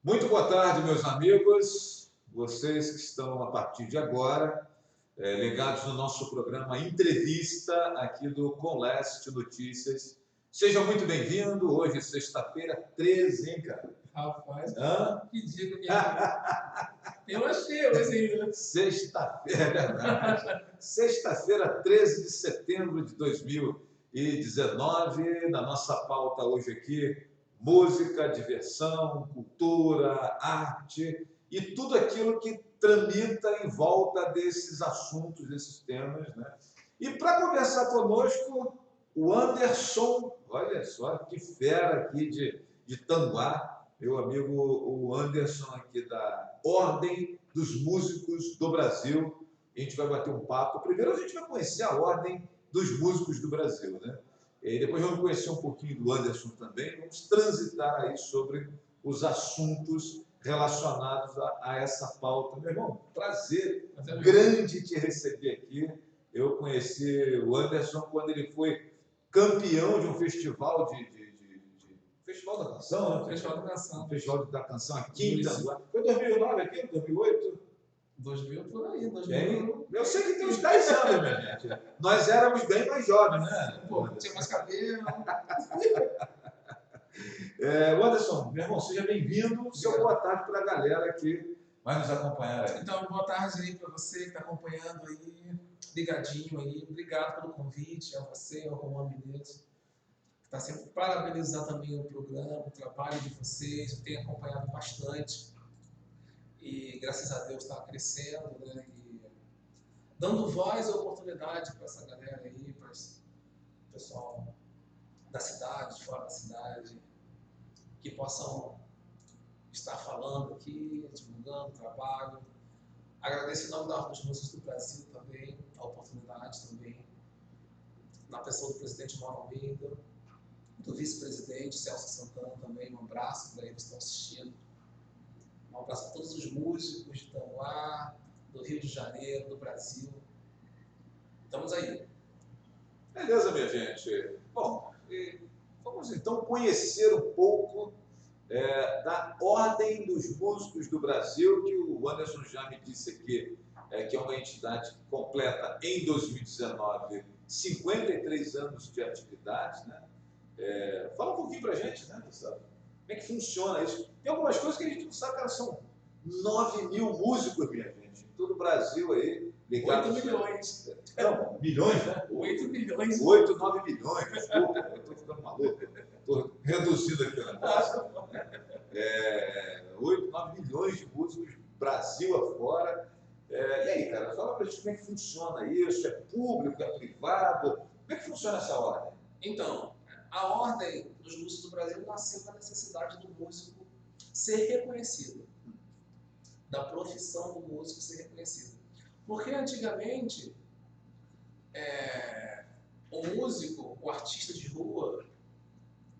Muito boa tarde, meus amigos, vocês que estão a partir de agora ligados no nosso programa Entrevista aqui do Com Leste Notícias. Seja muito bem-vindo. Hoje, sexta-feira 13, hein, cara? Rapaz, Hã? que dia que eu achei hoje ainda. Sexta-feira, é verdade. Sexta-feira, 13 de setembro de 2019. Na nossa pauta hoje aqui, música, diversão, cultura, arte e tudo aquilo que tramita em volta desses assuntos, desses temas, né? E para conversar conosco, o Anderson, olha só que fera aqui de Tanguá, meu amigo o Anderson aqui da Ordem dos Músicos do Brasil. A gente vai bater um papo. Primeiro a gente vai conhecer a Ordem dos Músicos do Brasil, né? E depois vamos conhecer um pouquinho do Anderson também. Vamos transitar aí sobre os assuntos relacionados a essa pauta. Meu irmão, prazer grande te receber aqui. Eu conheci o Anderson quando ele foi campeão de um festival Festival da Canção, né? Festival da Canção. Festival da Canção aqui em Tanguá. Foi 2009 aqui, 2008? 2000 por aí, 2000. Eu sei que tem uns 10 anos, minha gente. Nós éramos bem mais jovens, né? Pô, tinha mais cabelo. Anderson, meu irmão, seja bem-vindo. Seu boa tarde para a galera que vai nos acompanhar aí. Então, boa tarde aí para você que está acompanhando aí, ligadinho aí. Obrigado pelo convite, a você, ao Romão Menezes. Está sempre parabenizar também o programa, o trabalho de vocês. Eu tenho acompanhado bastante. E graças a Deus está crescendo, né? E dando voz e oportunidade para essa galera aí, para o pessoal da cidade, de fora da cidade, que possam estar falando aqui, divulgando o trabalho. Agradeço em nome da Ordem dos Músicos do Brasil também, a oportunidade também, na pessoa do presidente Mauro Almeida, do vice-presidente Celso Santana também, um abraço para eles que estão assistindo. Um abraço a todos os músicos de Tanguá, do Rio de Janeiro, do Brasil. Estamos aí. Beleza, minha gente. Bom, vamos então conhecer um pouco da Ordem dos Músicos do Brasil, que o Anderson já me disse aqui, que é uma entidade que completa em 2019 53 anos de atividade, né? Fala um pouquinho para a gente, né, sabe? Como é que funciona isso? Tem algumas coisas que a gente não sabe, cara, são 9 mil músicos, minha gente, em todo o Brasil aí, ligados. 8 milhões. Não, milhões, né? 8 milhões. 8, 9 milhões, desculpa, eu estou ficando maluco, estou reduzindo aqui o negócio. 8, 9 milhões de músicos, Brasil afora. E aí, cara, fala pra gente como é que funciona isso, é público, é privado, como é que funciona essa ordem? Então, a Ordem dos Músicos do Brasil nasceu da necessidade do músico ser reconhecido, da profissão do músico ser reconhecida. Porque antigamente, o músico, o artista de rua,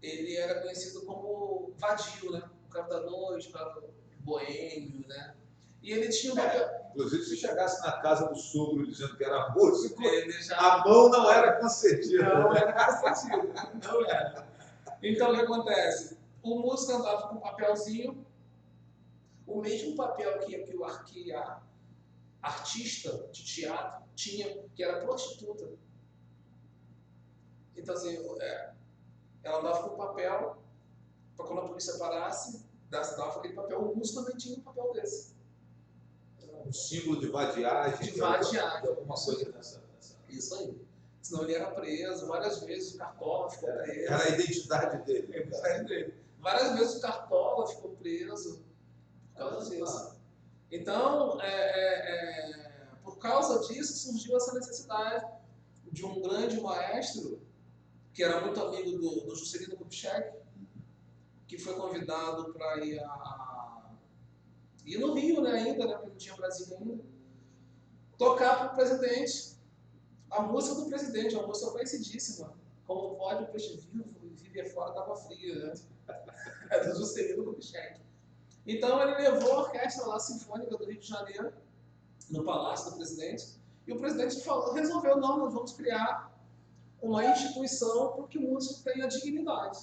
ele era conhecido como vadio, né? O cara da noite, o cara boêmio, né? E ele tinha uma... Inclusive, se chegasse na casa do sogro dizendo que era músico, já... a mão não era concedida. Não era concedida, não era. Então, o que acontece? O músico andava com um papelzinho, o mesmo papel que a artista de teatro tinha, que era prostituta. Então, assim, ela andava com papel, para quando a polícia parasse, dava aquele papel, o músico também tinha um papel desse. Um símbolo de vadiagem. De vadiagem. Alguma coisa nessa. Isso aí. Senão ele era preso, várias vezes o Cartola ficou preso. Era a identidade dele. É a identidade dele. Várias vezes o Cartola ficou preso por causa disso. Então, por causa disso, surgiu essa necessidade de um grande maestro, que era muito amigo do Juscelino Kubitschek, que foi convidado para ir no Rio, né, ainda, né, porque não tinha Brasília ainda, tocar para o presidente a música do presidente, uma música conhecidíssima, como pode o peixe vivo e viver fora da água fria, né? É do Juscelino Kubitschek. Então ele levou a orquestra lá, sinfônica do Rio de Janeiro, no Palácio do Presidente, e o presidente resolveu, não, nós vamos criar uma instituição para que o músico tenha dignidade.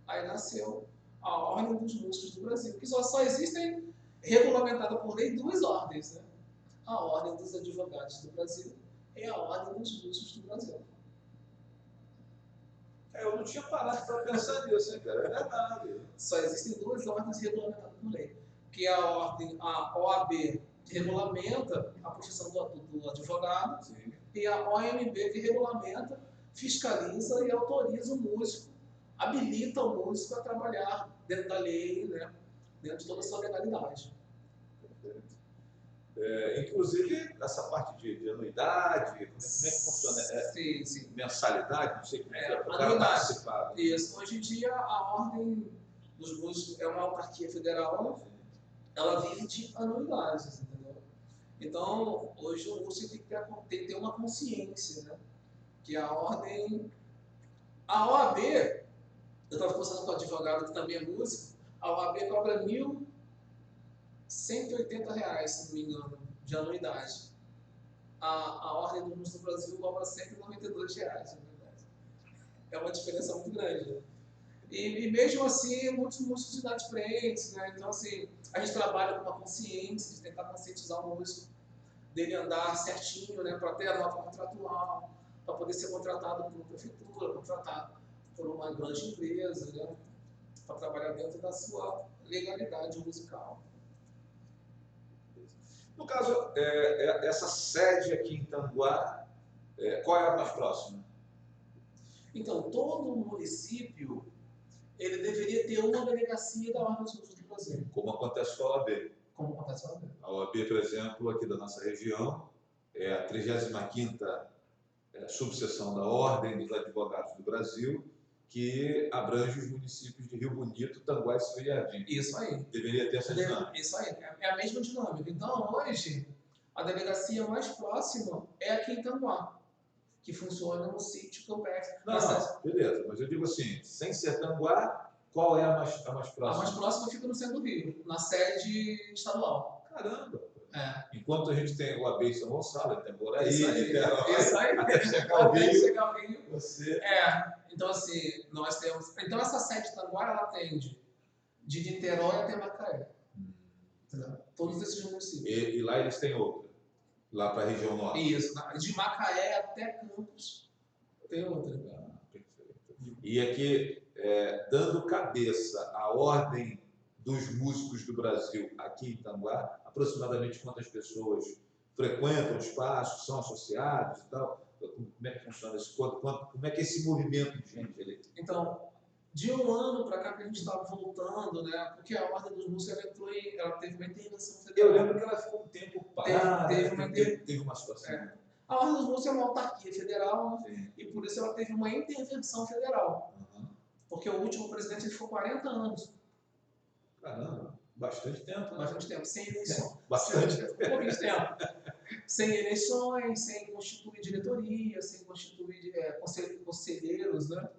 Aí nasceu a Ordem dos Músicos do Brasil, que só existem regulamentada por lei duas ordens, né? A Ordem dos Advogados do Brasil e a Ordem dos Músicos do Brasil. Eu não tinha parado para pensar nisso, hein, cara? É verdade. Só existem duas ordens regulamentadas por lei, que é a OAB que regulamenta a profissão do advogado. Sim. E a OMB que regulamenta, fiscaliza e autoriza o músico, habilita o músico a trabalhar dentro da lei, né, dentro de toda a sua legalidade. Inclusive, essa parte de anuidade, como é que funciona? Sim. Mensalidade, não sei como é que é, para anuidade. Participar. Isso. Hoje em dia, a Ordem dos Músicos é uma autarquia federal, ela vive de anuidades, entendeu? Então, hoje o músico tem que ter uma consciência, né? Que a Ordem... A OAB, eu estava conversando com um advogado que também é músico, a OAB cobra R$ 1.180, se não me engano, de anuidade. A Ordem dos Músicos do Brasil cobra R$ 192, na verdade. É uma diferença muito grande. Né? E mesmo assim, muitos músicos inadimplentes, né? Então, assim, a gente trabalha com uma consciência de tentar conscientizar o músico dele andar certinho, né? Para ter a nota contratual, para poder ser contratado por uma prefeitura, contratado por uma grande empresa, né? Para trabalhar dentro da sua legalidade musical. No caso, essa sede aqui em Tanguá, qual é a mais próxima? Então, todo município ele deveria ter uma delegacia da Ordem dos Músicos do Brasil. Como acontece com a OAB. Como acontece com a OAB. A OAB, por exemplo, aqui da nossa região, é a 35ª subseção da Ordem dos Advogados do Brasil, que abrange os municípios de Rio Bonito, Tanguá e Seu Jardim. Isso aí. Deveria ter essa dinâmica. Isso aí. É a mesma dinâmica. Então, hoje, a delegacia mais próxima é aqui em Tanguá, que funciona no sítio Campestre. Não, beleza. Mas eu digo assim, sem ser Tanguá, qual é a mais próxima? A mais próxima fica no centro do Rio, na sede estadual. Caramba! Enquanto a gente tem o AB em São Gonçalo, tem Boraí, isso aí. Até chegar ao Rio. Você... Então, assim, nós temos... Então, essa sede Tanguá, ela atende de Niterói até Macaé. Todos esses municípios. E lá eles têm outra? Lá para a região norte? Isso. De Macaé até Campos tem outra. Perfeito. E aqui, dando cabeça à Ordem dos Músicos do Brasil aqui em Tanguá, aproximadamente quantas pessoas frequentam o espaço, são associados e tal? Como é que funciona isso? Como é que é esse movimento de gente ali? Então, de um ano para cá que a gente está voltando, né? Porque a Ordem dos Músicos ela teve uma intervenção federal. Eu lembro que ela ficou um tempo parada, teve uma situação. A Ordem dos Músicos é uma autarquia federal, né? E por isso ela teve uma intervenção federal. Porque o último presidente ele ficou 40 anos. Caramba, bastante tempo. Né? Bastante tempo, sem eleições. Um pouquinho de tempo. Sem eleições, sem constituir diretoria, sem constituir conselheiros, né?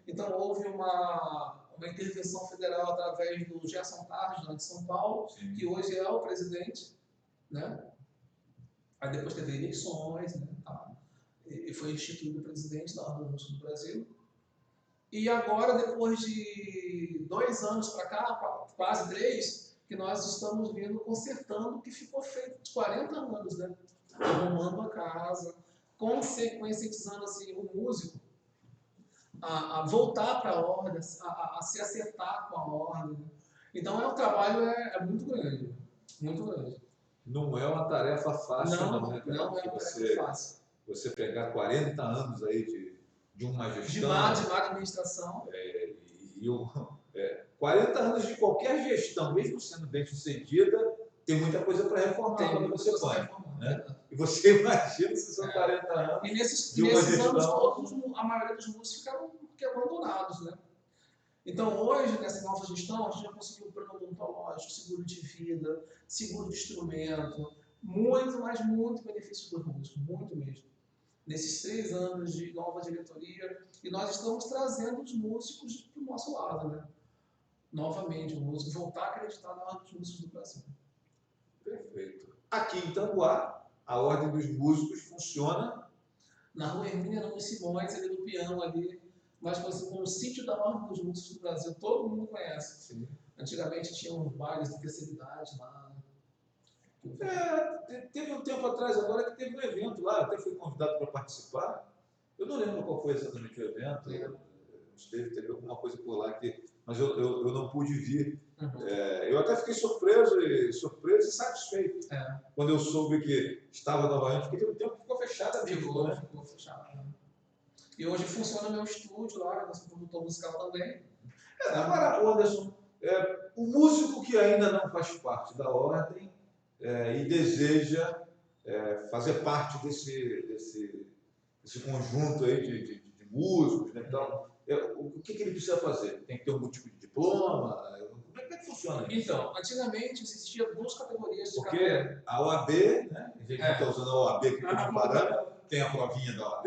Então houve uma intervenção federal através do Gerson Tardes, lá de São Paulo, que hoje é o presidente, né? Aí depois teve eleições, né? E foi instituído o presidente da Ordem dos Músicos do Brasil. E agora, depois de 2 anos para cá, quase 3, que nós estamos vindo consertando o que ficou feito de 40 anos, né? Arrumando a casa, conscientizando assim, o músico a voltar para a ordem, a se acertar com a ordem. Então, o trabalho é muito grande, muito grande. Não é uma tarefa fácil, não, né? Não é uma tarefa fácil. Você pegar 40 anos aí de uma gestão... De má administração. 40 anos de qualquer gestão, mesmo sendo bem sucedida, tem muita coisa para reformar quando você põe. Né? E você imagina se são 40 anos. E nesses anos todos, a maioria dos músicos ficaram abandonados. Né? Então, hoje, nessa nova gestão, a gente já conseguiu o plano odontológico, seguro de vida, seguro de instrumento, muito benefício para os músicos, muito mesmo. Nesses 3 anos de nova diretoria, e nós estamos trazendo os músicos para o nosso lado, né? Novamente, o músico voltar a acreditar na Ordem dos Músicos do Brasil. Perfeito. Aqui em Tanguá, a Ordem dos Músicos funciona... Na Rua Hermínia Nunes Simões, ali no Peão, ali mas com o Sítio da Ordem dos Músicos do Brasil, todo mundo conhece. Sim. Antigamente tinha uns bailes de terceira idade lá. Teve um tempo atrás agora que teve um evento lá, até fui convidado para participar. Eu não lembro qual foi exatamente o evento. Teve alguma coisa por lá mas eu não pude vir. Uhum. Eu até fiquei surpreso e satisfeito. Quando eu soube que estava novamente, porque teve um tempo que ficou fechado a Ficou fechado. E hoje funciona meu estúdio lá, eu sou produtor musical também. Agora, Anderson, o músico que ainda não faz parte da ordem e deseja fazer parte desse conjunto aí de músicos, né? Então, o que ele precisa fazer? Tem que ter algum tipo de diploma? Como é que funciona isso? Então, antigamente existiam duas categorias de Porque carreira. a OAB, né? A gente está usando a OAB aqui como parâmetro, tem a provinha da OAB,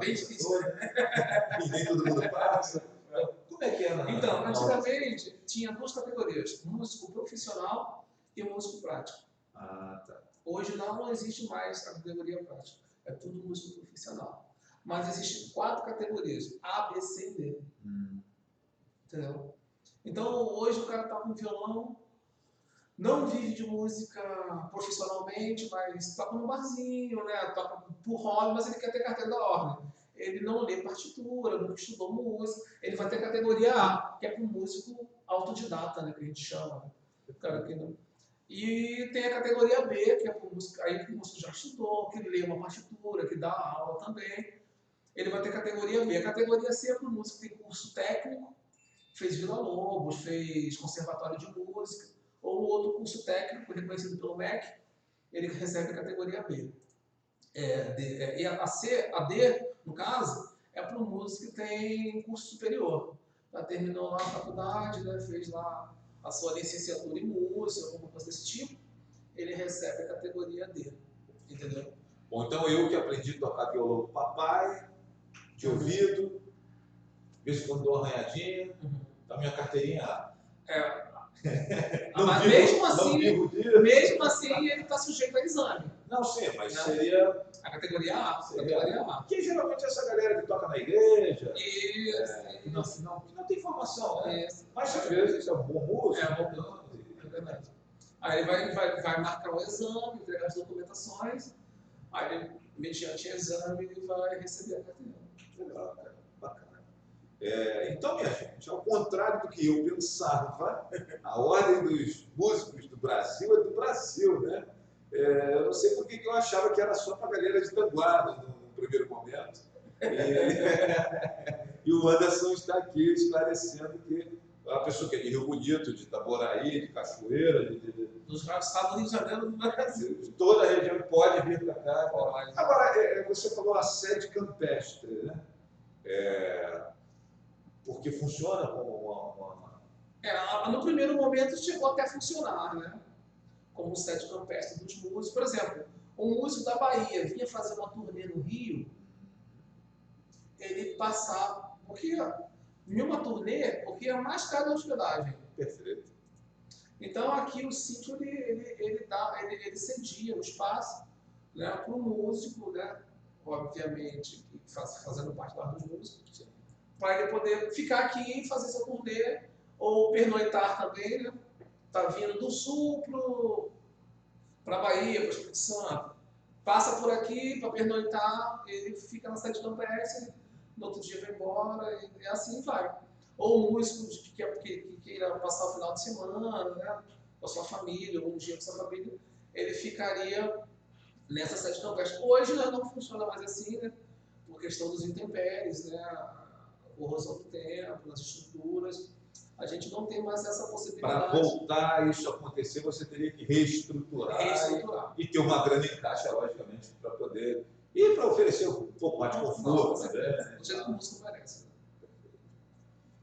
bem difícil, e nem todo mundo passa. Como é que é? Então, antigamente tinha duas categorias, músico profissional e músico prático. Tá. Hoje não existe mais a categoria prática, é tudo músico profissional. Mas existem 4 categorias, A, B, C e D. Entendeu? Então, hoje o cara está com violão, não vive de música profissionalmente, mas toca num barzinho, né? Toca por hobby, mas ele quer ter carteira da ordem. Ele não lê partitura, nunca estudou música. Ele vai ter categoria A, que é para o músico autodidata, né? Que a gente chama. Né? O cara que não... E tem a categoria B, que é para o músico, aí que o músico já estudou, que lê uma partitura, que dá aula também. Ele vai ter categoria B. A categoria C é para o músico que tem curso técnico, fez Vila Lobos, fez conservatório de música, ou outro curso técnico reconhecido pelo MEC, ele recebe a categoria B. E a D, no caso, é para o músico que tem curso superior. Já terminou lá a faculdade, né, fez lá a sua licenciatura em música, alguma coisa desse tipo, ele recebe a categoria D. Entendeu? Bom, então eu que aprendi a tocar violão do papai, de ouvido, de vez em quando dou uma arranhadinha, da minha carteirinha A. Mas mesmo assim ele está sujeito a exame. Não, sim, mas seria a categoria A. Categoria A. Que geralmente é essa galera que toca na igreja, que não tem formação, né? Isso. Mas às vezes é um bom músico. É verdade. Aí ele vai marcar o exame, entregar as documentações, aí mediante o exame ele vai receber a carteira. Legal, cara. Bacana. Então, minha gente, ao contrário do que eu pensava, a ordem dos músicos do Brasil é do Brasil, né? Eu não sei por que eu achava que era só para a galera de Tanguá no primeiro momento. E o Anderson está aqui esclarecendo que a pessoa que é de Rio Bonito, de Itaboraí, de Cachoeira, dos estados do Rio de Janeiro do Brasil. De toda a região pode vir para cá. Agora, você falou a sede campestre, né? Porque funciona como uma... No primeiro momento chegou até a funcionar, né? Como sede campestre dos músicos. Por exemplo, um músico da Bahia vinha fazer uma turnê no Rio, ele passava, porque em uma turnê, porque é mais caro a hospedagem. Perfeito. Então aqui o sítio ele cedia o espaço, né, para o músico, né, obviamente fazendo parte da dos músicos, para ele poder ficar aqui e fazer seu turnê, ou pernoitar também, né? Tá vindo do sul para a Bahia, para o Espírito Santo. Passa por aqui para pernoitar, ele fica na sede campestre, no outro dia vai embora, e assim vai. Ou músico que queira passar o final de semana, né, com a sua família, ou um dia com a sua família, ele ficaria nessa sede campestre. Hoje não funciona mais assim, né, por questão dos intempéries, né, a corrosão do tempo, das estruturas. A gente não tem mais essa possibilidade. Para voltar isso acontecer, você teria que reestruturar. E ter uma grana em caixa, logicamente, para poder... E para oferecer um pouco mais de conforto. Do jeito que o músico merece.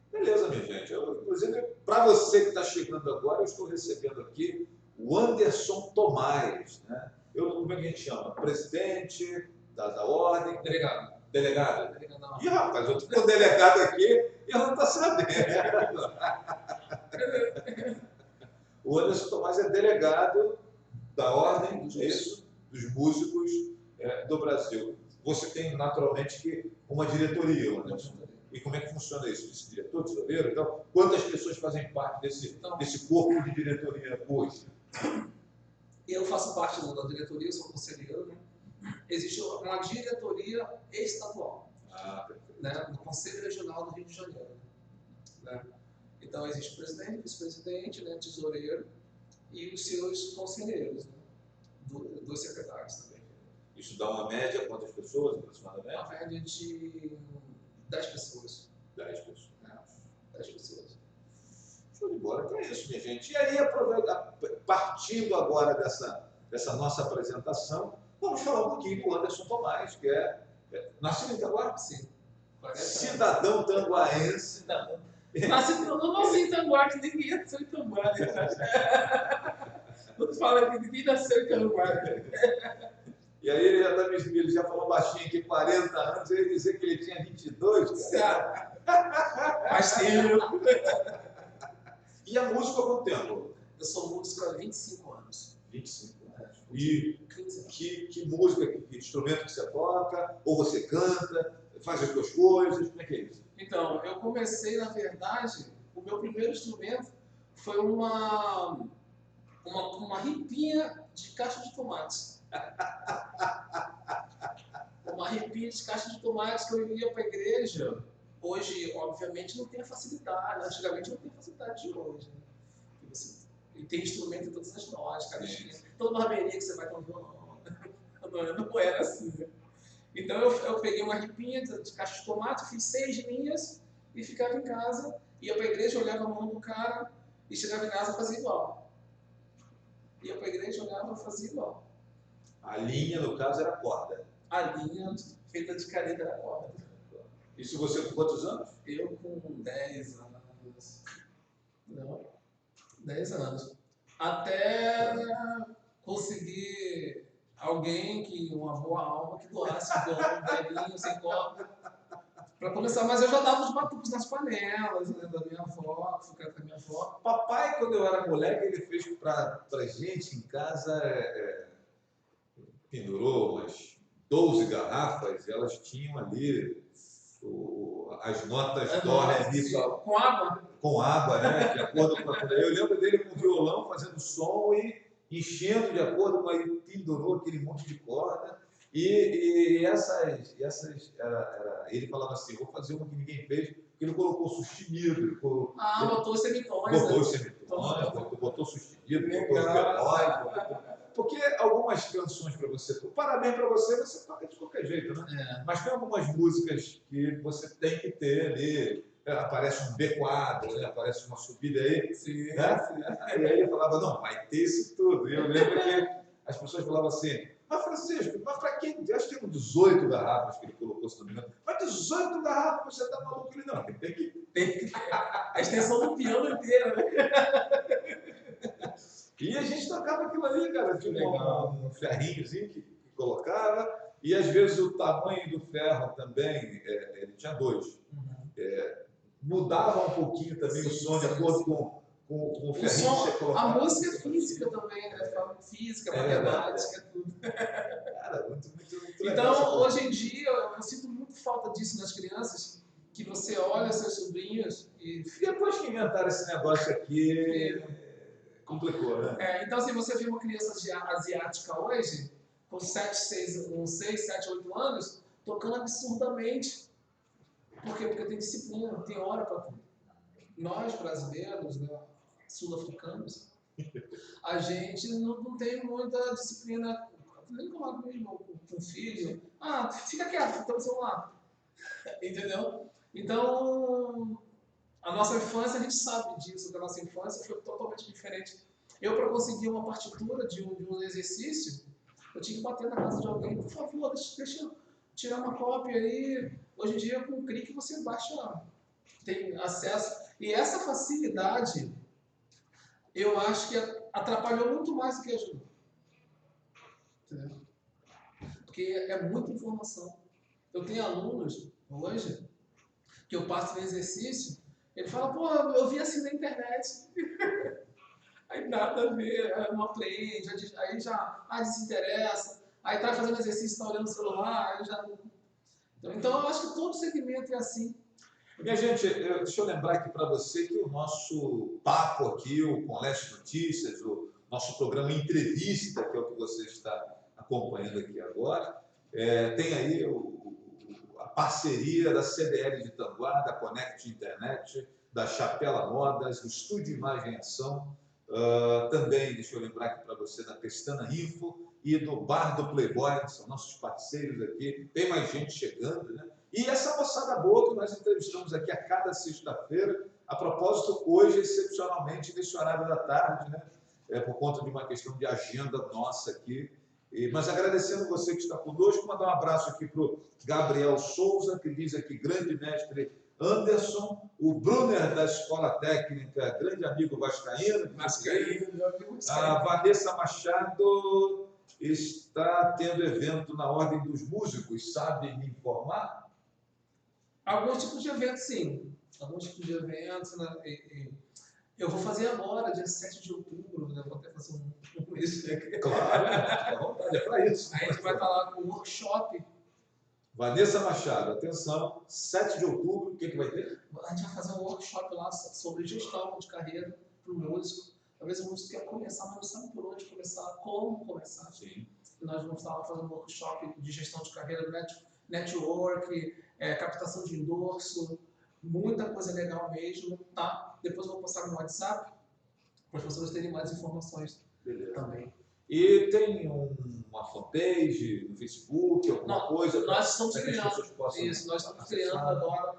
Beleza, minha gente. Inclusive, para você que está chegando agora, eu estou recebendo aqui o Anderson Tomás. Né? Como é que a gente chama? Presidente da ordem. Delegado? Ih, rapaz, eu estou com delegado aqui e eu não estou sabendo. O Anderson Tomás é delegado da ordem, dos músicos do Brasil. Você tem, naturalmente, uma diretoria, Anderson. E como é que funciona isso? Vice-diretor, tesoureiro? Então, quantas pessoas fazem parte desse corpo de diretoria hoje? Eu faço parte da diretoria, sou conselheiro, né? Existe uma diretoria estadual, né? No Conselho Regional do Rio de Janeiro. Né? Então, existe o presidente, vice-presidente, né? Tesoureiro e os seus conselheiros, né? Dos secretários também. Isso dá uma média, quantas pessoas aproximadamente? Uma média de 10 pessoas. 10 pessoas. 10 pessoas. Show de bola, então é isso, minha gente. E aí, partindo agora dessa nossa apresentação, vamos falar um pouquinho do Anderson Tomás, que nascido em Itanguá? Sim. Cidadão tanguaense. Eu não nasci em Itanguá, que ninguém nasceu em Itanguá, né? Quando fala que ninguém nasceu em Itanguá. E aí ele já falou baixinho aqui, 40 anos, eu ia dizer que ele tinha 22, cara. Faz tempo. E a música há quanto tempo? Eu sou músico há 25 anos. 25 anos. E que música, que instrumento que você toca? Ou você canta, faz as suas coisas? Como é que é isso? Então, eu comecei, na verdade, o meu primeiro instrumento foi uma ripinha de caixa de tomates. Uma ripinha de caixa de tomates que eu ia para a igreja. Hoje, obviamente, não tem a facilidade. Antigamente não tem a facilidade de hoje. Né? E tem instrumento em todas as notas, caixinha. Toda barbearia que você vai ter um violão. Não era assim. Né? Então eu peguei uma ripinha de caixa de tomate, fiz 6 linhas e ficava em casa. Ia para a igreja, olhava a mão do cara e chegava em casa e fazia igual. Ia para a igreja, olhava e fazia igual. A linha, no caso, era corda. A linha feita de caneta era corda. Isso você com quantos anos? Eu com 10 anos. Não, 10 anos. Até conseguir alguém, uma boa alma, que doasse um violão velhinho, sem corda, para começar. Mas eu já dava os batuques nas panelas, né, da minha avó, fui com a minha avó. Papai, quando eu era moleque, ele fez pra gente em casa, pendurou umas 12 garrafas, e elas tinham ali as notas dó, ré, mi, sol. Com água? Com água, né? De acordo com a... Eu lembro dele com violão fazendo som e enchendo de acordo com aí, pendurou aquele monte de corda. E ele falava assim, vou fazer uma que ninguém fez, porque ele colocou sustenido. Botou os semitons. Botou os semitons, botou sustenido, botou os menores. Porque algumas canções para você, parabéns para você toca de qualquer jeito, né? Mas tem algumas músicas que você tem que ter ali, aparece um B quadro, né? Aparece uma subida aí, sim, né? Sim. E aí ele falava, não, vai ter isso tudo. E eu lembro que as pessoas falavam assim, mas Francisco, mas para quem? Eu acho que tem 18 garrafas que ele colocou, se não me engano. Mas 18 garrafas, você tá maluco? Ele não, tem que... A extensão do piano inteira, né? E a gente tocava aquilo ali, cara, tinha um ferrinhozinho que colocava, e às vezes o tamanho do ferro também, ele tinha 2. Mudava um pouquinho também o som de acordo com o ferrinho que você colocava. A música física também, né? Física, matemática, tudo. Cara, muito legal. Então, hoje em dia, eu sinto muito falta disso nas crianças, que você olha seus sobrinhos e... Depois que inventaram esse negócio aqui... complicou, né? Então, se você vê uma criança asiática hoje, com 6, 7, 8 anos, tocando absurdamente. Por quê? Porque tem disciplina, tem hora para tudo. Nós, brasileiros, né, sul-africanos, a gente não tem muita disciplina, nem coloca mesmo com o filho. Fica quieto, fica no celular. Entendeu? Então... A nossa infância, a gente sabe disso, que a nossa infância foi totalmente diferente. Eu, para conseguir uma partitura de um exercício, eu tinha que bater na casa de alguém, por favor, deixa eu tirar uma cópia aí. Hoje em dia, com um clique, você baixa, tem acesso. E essa facilidade, eu acho que atrapalhou muito mais do que ajudou. Entendeu? Porque é muita informação. Eu tenho alunos, hoje, que eu passo no exercício, ele fala, pô, eu vi assim na internet. Aí nada a ver, não aprende, aí já desinteressa, aí tá fazendo exercício, tá olhando o celular, aí já não... Então eu acho que todo segmento é assim. Minha gente, deixa eu lembrar aqui para você que o nosso papo aqui, o Colégio Notícias, o nosso programa Entrevista, que é o que você está acompanhando aqui agora, tem aí a parceria da CDL de Tanguá, da Connect Internet, da Chapela Modas, do Estúdio Imagem e Ação, também, deixa eu lembrar aqui para você, da Pestana Info e do Bar do Playboy, que são nossos parceiros aqui. Tem mais gente chegando, né? E essa moçada boa que nós entrevistamos aqui a cada sexta-feira, a propósito, hoje, excepcionalmente, nesse horário da tarde, né? Por conta de uma questão de agenda nossa aqui. Mas agradecendo você que está conosco, mandar um abraço aqui para o Gabriel Souza, que diz aqui, grande mestre Anderson, o Brunner da Escola Técnica, grande amigo vascaíno, Meu amigo a Vanessa Machado está tendo evento na Ordem dos Músicos, sabe me informar? Alguns tipos de eventos, sim. Alguns tipos de eventos, né? Eu vou fazer agora, dia 7 de outubro, né? Vou até fazer um isso aqui. Claro, à vontade, é para isso. A gente vai estar lá com o workshop. Vanessa Machado, atenção, 7 de outubro, o que vai ter? A gente vai fazer um workshop lá sobre gestão de carreira para o músico. Talvez o músico quer começar, mas não sabe por onde começar, como começar. Sim. E nós vamos estar lá fazendo um workshop de gestão de carreira, network, captação de endorso, muita coisa legal mesmo, tá? Depois eu vou postar no WhatsApp para as pessoas terem mais informações. Beleza. Também. E tem uma fanpage no Facebook, alguma coisa? Nós estamos criando. Isso, nós estamos criando agora.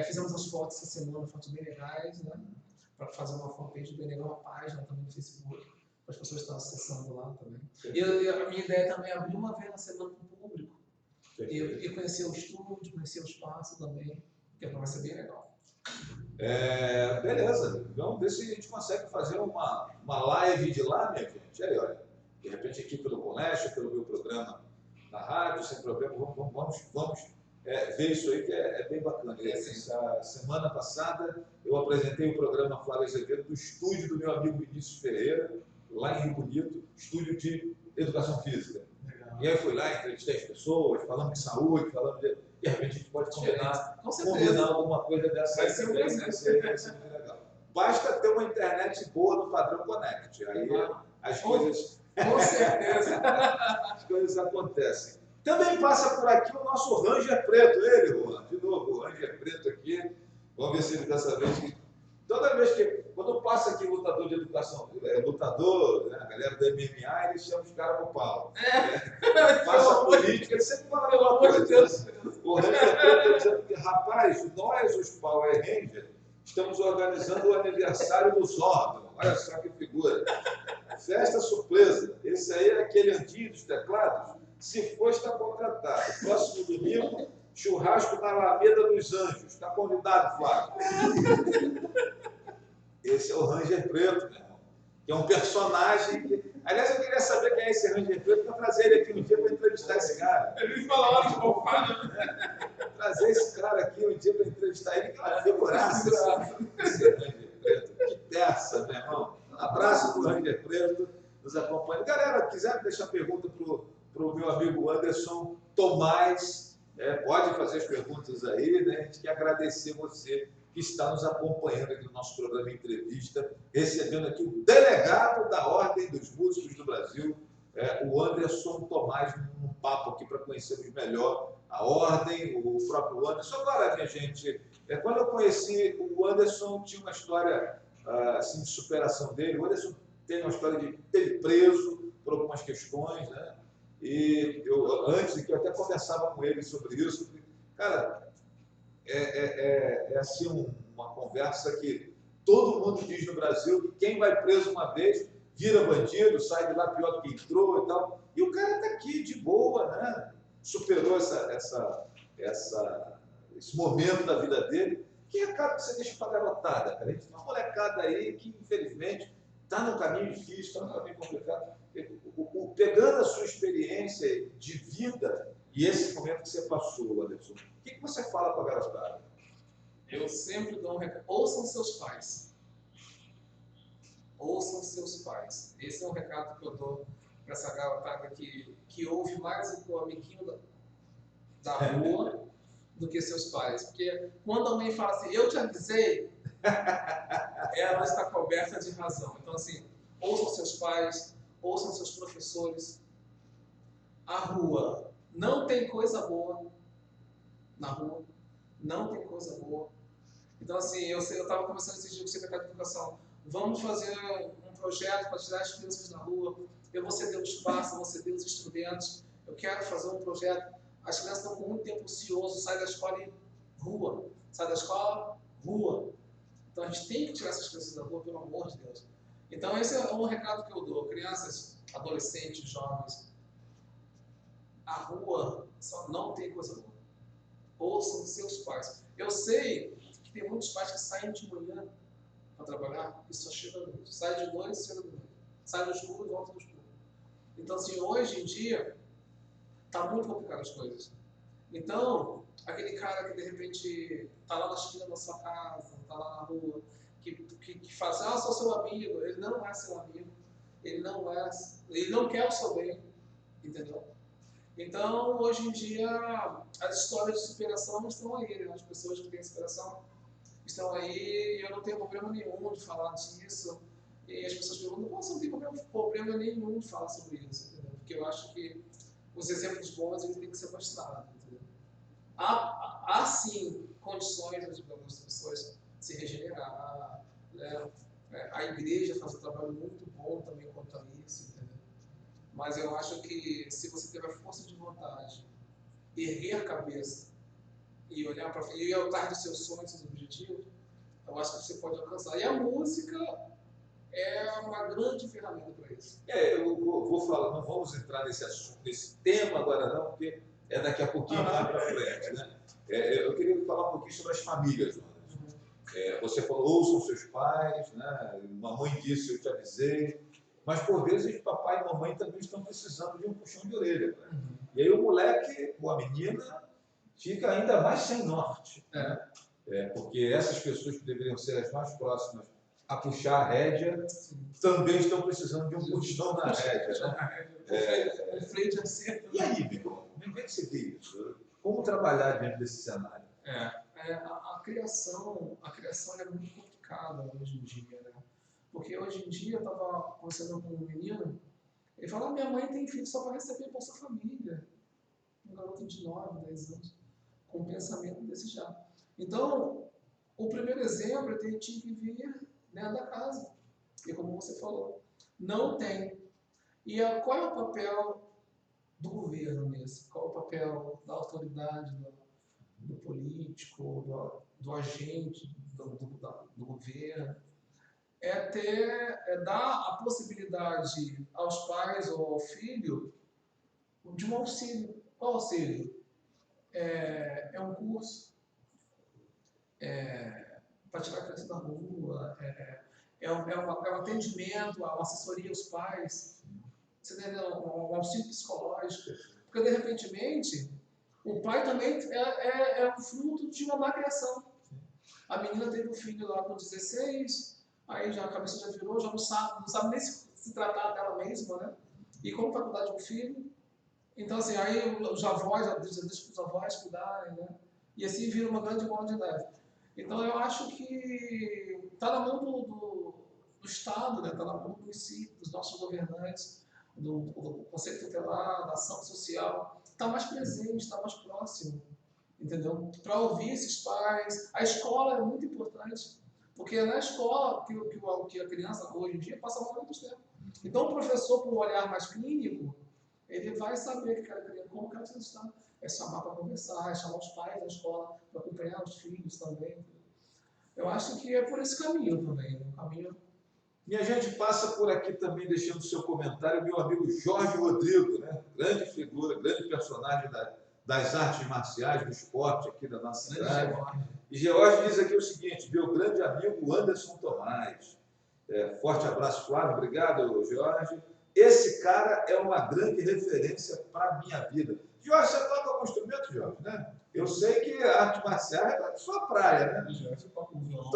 Fizemos as fotos essa semana, fotos bem legais, né? Para fazer uma fanpage bem legal, uma página também no Facebook, para as pessoas estarem acessando lá também. E a minha ideia também é abrir uma vez na semana para o público. E conhecer o estúdio, conhecer o espaço também, que vai ser bem legal. Beleza, vamos ver se a gente consegue fazer uma live de lá, minha gente. Aí, olha, de repente aqui pelo colégio, pelo meu programa na rádio, sem problema, vamos ver isso aí que é bem bacana. Essa semana passada eu apresentei o programa Flávio Azevedo do estúdio do meu amigo Vinícius Ferreira, lá em Rio Bonito, estúdio de educação física. Legal. E aí fui lá, entrevistei as pessoas, falando de saúde, falando de repente a gente pode combinar alguma coisa dessa aí também, vai ser muito legal. Basta ter uma internet boa no padrão Connect, aí as coisas... Com certeza. As coisas acontecem. Também passa por aqui o nosso Ranger Preto, ele, Juan, de novo, o Ranger Preto aqui. Vamos ver se ele dessa vez... Toda vez que... Quando passa aqui lutador de educação, lutador, né, a galera do MMA, eles chamam os caras pro pau. Passa a política, ele sempre fala a mesma coisa. O Ranger Preto está dizendo que, rapaz, nós, os Power Rangers, estamos organizando o aniversário do Zordon. Olha só que figura. Festa surpresa. Esse aí é aquele antigo dos teclados. Se for, está contratado. Próximo domingo, churrasco na Alameda dos Anjos. Está convidado, Flávio. Esse é o Ranger Preto, meu irmão. Que é um personagem que... Aliás, eu queria saber quem é esse Ranger Preto para trazer ele aqui um dia para entrevistar esse cara. Ele fala hora de bofada. Trazer esse cara aqui um dia para entrevistar ele, que é uma figuraça. Esse Ranger Preto. Que peça, meu irmão. Um abraço para o Ranger Preto, nos acompanha. Galera, quiser deixar pergunta para o meu amigo Anderson Tomás, pode fazer as perguntas aí, né? A gente quer agradecer você que está nos acompanhando aqui no nosso programa Entrevista, recebendo aqui o delegado da Ordem dos Músicos do Brasil, o Anderson Tomás, num papo aqui para conhecermos melhor a Ordem, o próprio Anderson. Agora, minha gente, quando eu conheci o Anderson, tinha uma história assim, de superação dele. O Anderson tem uma história de ter preso por algumas questões, né? E eu, antes de que eu até conversava com ele sobre isso, cara, assim uma conversa que todo mundo diz no Brasil que quem vai preso uma vez vira bandido, sai de lá pior do que entrou e tal. E o cara está aqui de boa, né? Superou esse momento da vida dele. Que recado que você deixa para a garotada, cara? A gente tem uma molecada aí que, infelizmente, está num caminho difícil, está num caminho complicado. Pegando a sua experiência de vida e esse momento que você passou, Anderson, o que você fala para a garotada? Eu sempre dou um recado. Ouçam seus pais. Ouçam seus pais. Esse é um recado que eu dou para essa garotada que ouve mais o amiguinho da rua do que seus pais. Porque quando a mãe fala assim, eu te avisei, ela está coberta de razão. Então, assim, ouçam seus pais, ouçam seus professores. A rua não tem coisa boa na rua, não tem coisa boa. Então, assim, eu estava conversando esses dias com o secretário de Educação, vamos fazer um projeto para tirar as crianças da rua, eu vou ceder o espaço, eu vou ceder os instrumentos, eu quero fazer um projeto. As crianças estão com muito tempo ocioso, sai da escola e rua, sai da escola, rua. Então a gente tem que tirar essas crianças da rua, pelo amor de Deus. Então esse é um recado que eu dou. Crianças, adolescentes, jovens, a rua só não tem coisa boa. Ouçam seus pais. Eu sei que tem muitos pais que saem de manhã para trabalhar e só chegam à noite. Sai de noite e chega à noite. Sai no escuro e volta no escuro. Então, assim, hoje em dia, está muito complicado as coisas. Então, aquele cara que de repente está lá na esquina da sua casa, está lá na rua, que faz, sou seu amigo, ele não é seu amigo, ele não quer o seu bem, entendeu? Então, hoje em dia, as histórias de superação estão aí, né? As pessoas que têm superação estão aí, e eu não tenho problema nenhum de falar disso. E as pessoas perguntam, você não tem problema nenhum de falar sobre isso, entendeu? Porque eu acho que os exemplos bons eles têm que ser mostrados, entendeu? Há sim condições das pessoas se regenerar, né? A igreja faz um trabalho muito bom também quanto a isso, entendeu? Mas eu acho que se você tiver força de vontade, erguer a cabeça e olhar para frente, e ir atrás dos seus sonhos, dos seus objetivos, eu acho que você pode alcançar. E a música é uma grande ferramenta para isso. Eu vou falar, não vamos entrar nesse assunto, nesse tema agora não, porque é daqui a pouquinho mais para frente, né? Eu queria falar um pouquinho sobre as famílias, Jonas. Você falou, ouçam seus pais, né? Mamãe disse, eu te avisei. Mas, por vezes, papai e mamãe também estão precisando de um puxão de orelha. Né? E aí o moleque, ou a menina, fica ainda mais sem norte. Né? Porque essas pessoas que deveriam ser as mais próximas a puxar a rédea, também estão precisando de um puxão na rédea. Né? E aí, Miguel, como é que você vê isso? Como trabalhar diante desse cenário? A criação é muito complicada hoje em dia, né? Porque hoje em dia eu estava conversando com um menino, ele falou, minha mãe tem filho só para receber Bolsa Família. Um garoto de 9, 10 anos, com um pensamento desse já. Então, o primeiro exemplo é que ele tinha que vir dentro da casa. E como você falou, não tem. E qual é o papel do governo nisso? Qual é o papel da autoridade, do político, do agente, do governo? É dar a possibilidade aos pais ou ao filho de um auxílio. Qual auxílio? É um curso para tirar a criança da rua, um atendimento, uma assessoria aos pais, você entendeu? Um auxílio psicológico. Porque, de repente, o pai também é um fruto de uma má criação. A menina teve um filho lá com 16, aí já a cabeça já virou, já não sabe nem se tratar dela mesma, né? E como vai cuidar de um filho? Então, assim, aí os avós, já deixa os avós cuidarem, né? E assim vira uma grande bola de neve. Então, eu acho que está na mão do Estado, né? Está na mão do município, dos nossos governantes, do Conselho Tutelar, da ação social, está mais presente, está mais próximo, entendeu? Para ouvir esses pais. A escola é muito importante, porque é na escola que a criança, hoje em dia, passa a maior parte do tempo. Então, o professor, com um olhar mais clínico, ele vai saber que como que a criança está. É chamar para conversar, é chamar os pais da escola para acompanhar os filhos também. Eu acho que é por esse caminho também, né? Caminho. E a gente passa por aqui também, deixando o seu comentário, meu amigo Jorge Rodrigo, né? Grande figura, grande personagem das artes marciais, do esporte aqui da nossa cidade. E Jorge diz aqui o seguinte, meu grande amigo Anderson Tomás. Forte abraço, Flávio, obrigado, Jorge. Esse cara é uma grande referência para a minha vida. Jorge, você toca algum instrumento, Jorge, né? Eu sei que a arte marcial é a sua praia, né? Jorge toca o violão.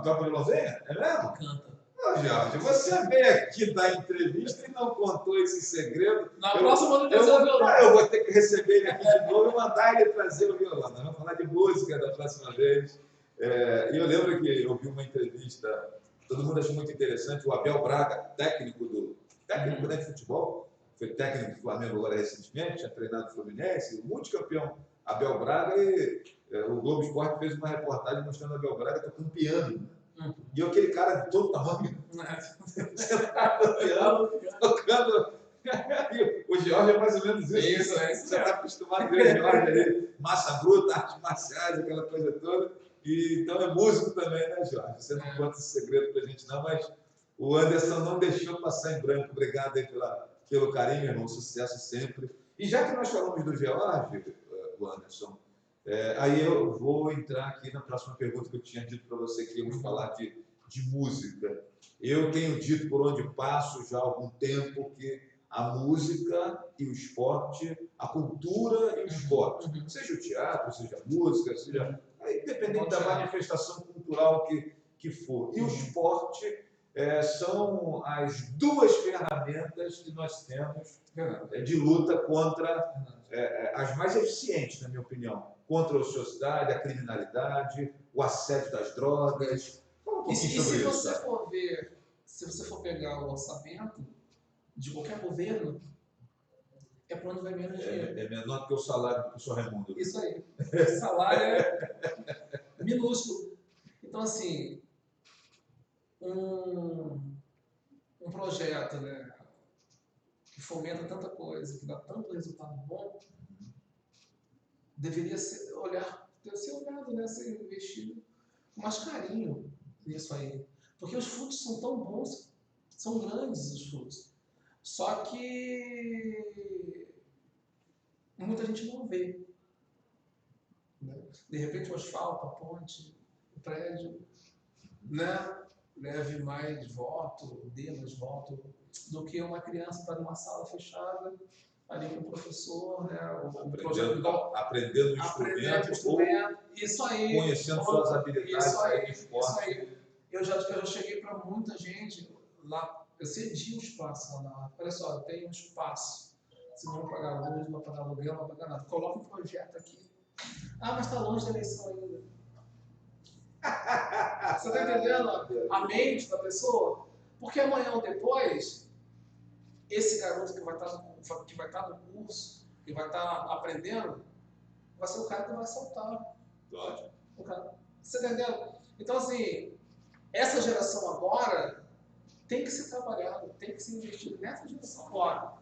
Toca violãozinho? É mesmo? Canta. Ô, Jorge, você veio aqui dar entrevista e não contou esse segredo. Na próxima eu vou trazer o violão. Eu vou ter que receber ele aqui de novo e mandar ele trazer o violão. Nós vamos falar de música da próxima vez. E eu lembro que eu vi uma entrevista, todo mundo achou muito interessante, o Abel Braga, técnico de futebol, foi técnico do Flamengo agora recentemente, tinha treinado o Fluminense, o multicampeão Abel Braga, e o Globo Esporte fez uma reportagem mostrando o Abel Braga tocando piano. E aquele cara de todo tamanho, sentado no piano, tocando. O Jorge é mais ou menos isso. Você está acostumado a ver o Jorge ali, massa bruta, artes marciais, aquela coisa toda. Então é músico também, né, Jorge? Você não conta esse segredo pra gente, não, mas o Anderson não deixou passar em branco. Obrigado aí pelo carinho, irmão. Sucesso sempre. E já que nós falamos do Jorge, o Anderson, aí eu vou entrar aqui na próxima pergunta que eu tinha dito para você que íamos falar de música. Eu tenho dito por onde passo já há algum tempo que a música e o esporte, a cultura e o esporte, seja o teatro, seja a música, seja independente da manifestação cultural que for. E o esporte são as duas ferramentas que nós temos de luta contra as mais eficientes, na minha opinião, contra a ociosidade, a criminalidade, o assédio das drogas. Fala um pouquinho sobre isso. Se você for pegar o orçamento de qualquer governo, é para onde vai menos dinheiro. É menor do que o salário do professor Raimundo. Isso aí. O salário é minúsculo. Então, assim, um projeto, né, que fomenta tanta coisa, que dá tanto resultado bom, deveria ser olhado, né, ser investido com mais carinho nisso aí. Porque os frutos são tão bons, são grandes os frutos. Só que muita gente não vê. Né? De repente o asfalto, a ponte, o prédio, né, leve mais voto, dê mais voto, do que uma criança estar numa sala fechada, ali com o professor, né, aprendendo o instrumento, isso aí, conhecendo suas habilidades no esporte. Isso aí. Eu já cheguei para muita gente lá, eu cedi um espaço lá. Olha só, eu tenho um espaço. Se não pagar luz, não vai pagar aluguel, não vai pagar nada. Coloca um projeto aqui. Ah, mas está longe da eleição ainda. Você está entendendo a mente da pessoa? Porque amanhã ou depois, esse garoto que vai estar no curso, que vai estar aprendendo, vai ser o cara que vai saltar. Você está entendendo? Então, assim, essa geração agora tem que ser trabalhado, tem que ser investido nessa geração agora.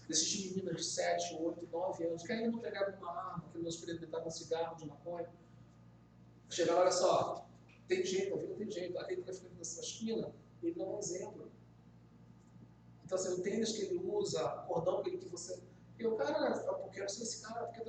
Desses meninos de 7, 8, 9 anos que ainda não pegaram uma arma, que não experimentaram um cigarro de maconha. Chegar, olha só, tem jeito, a vida tem jeito. Aquele que é frente da sua esquina, ele não é um exemplo. Então, assim, o tênis que ele usa, o cordão que você... E o cara, porque eu sei esse cara, porque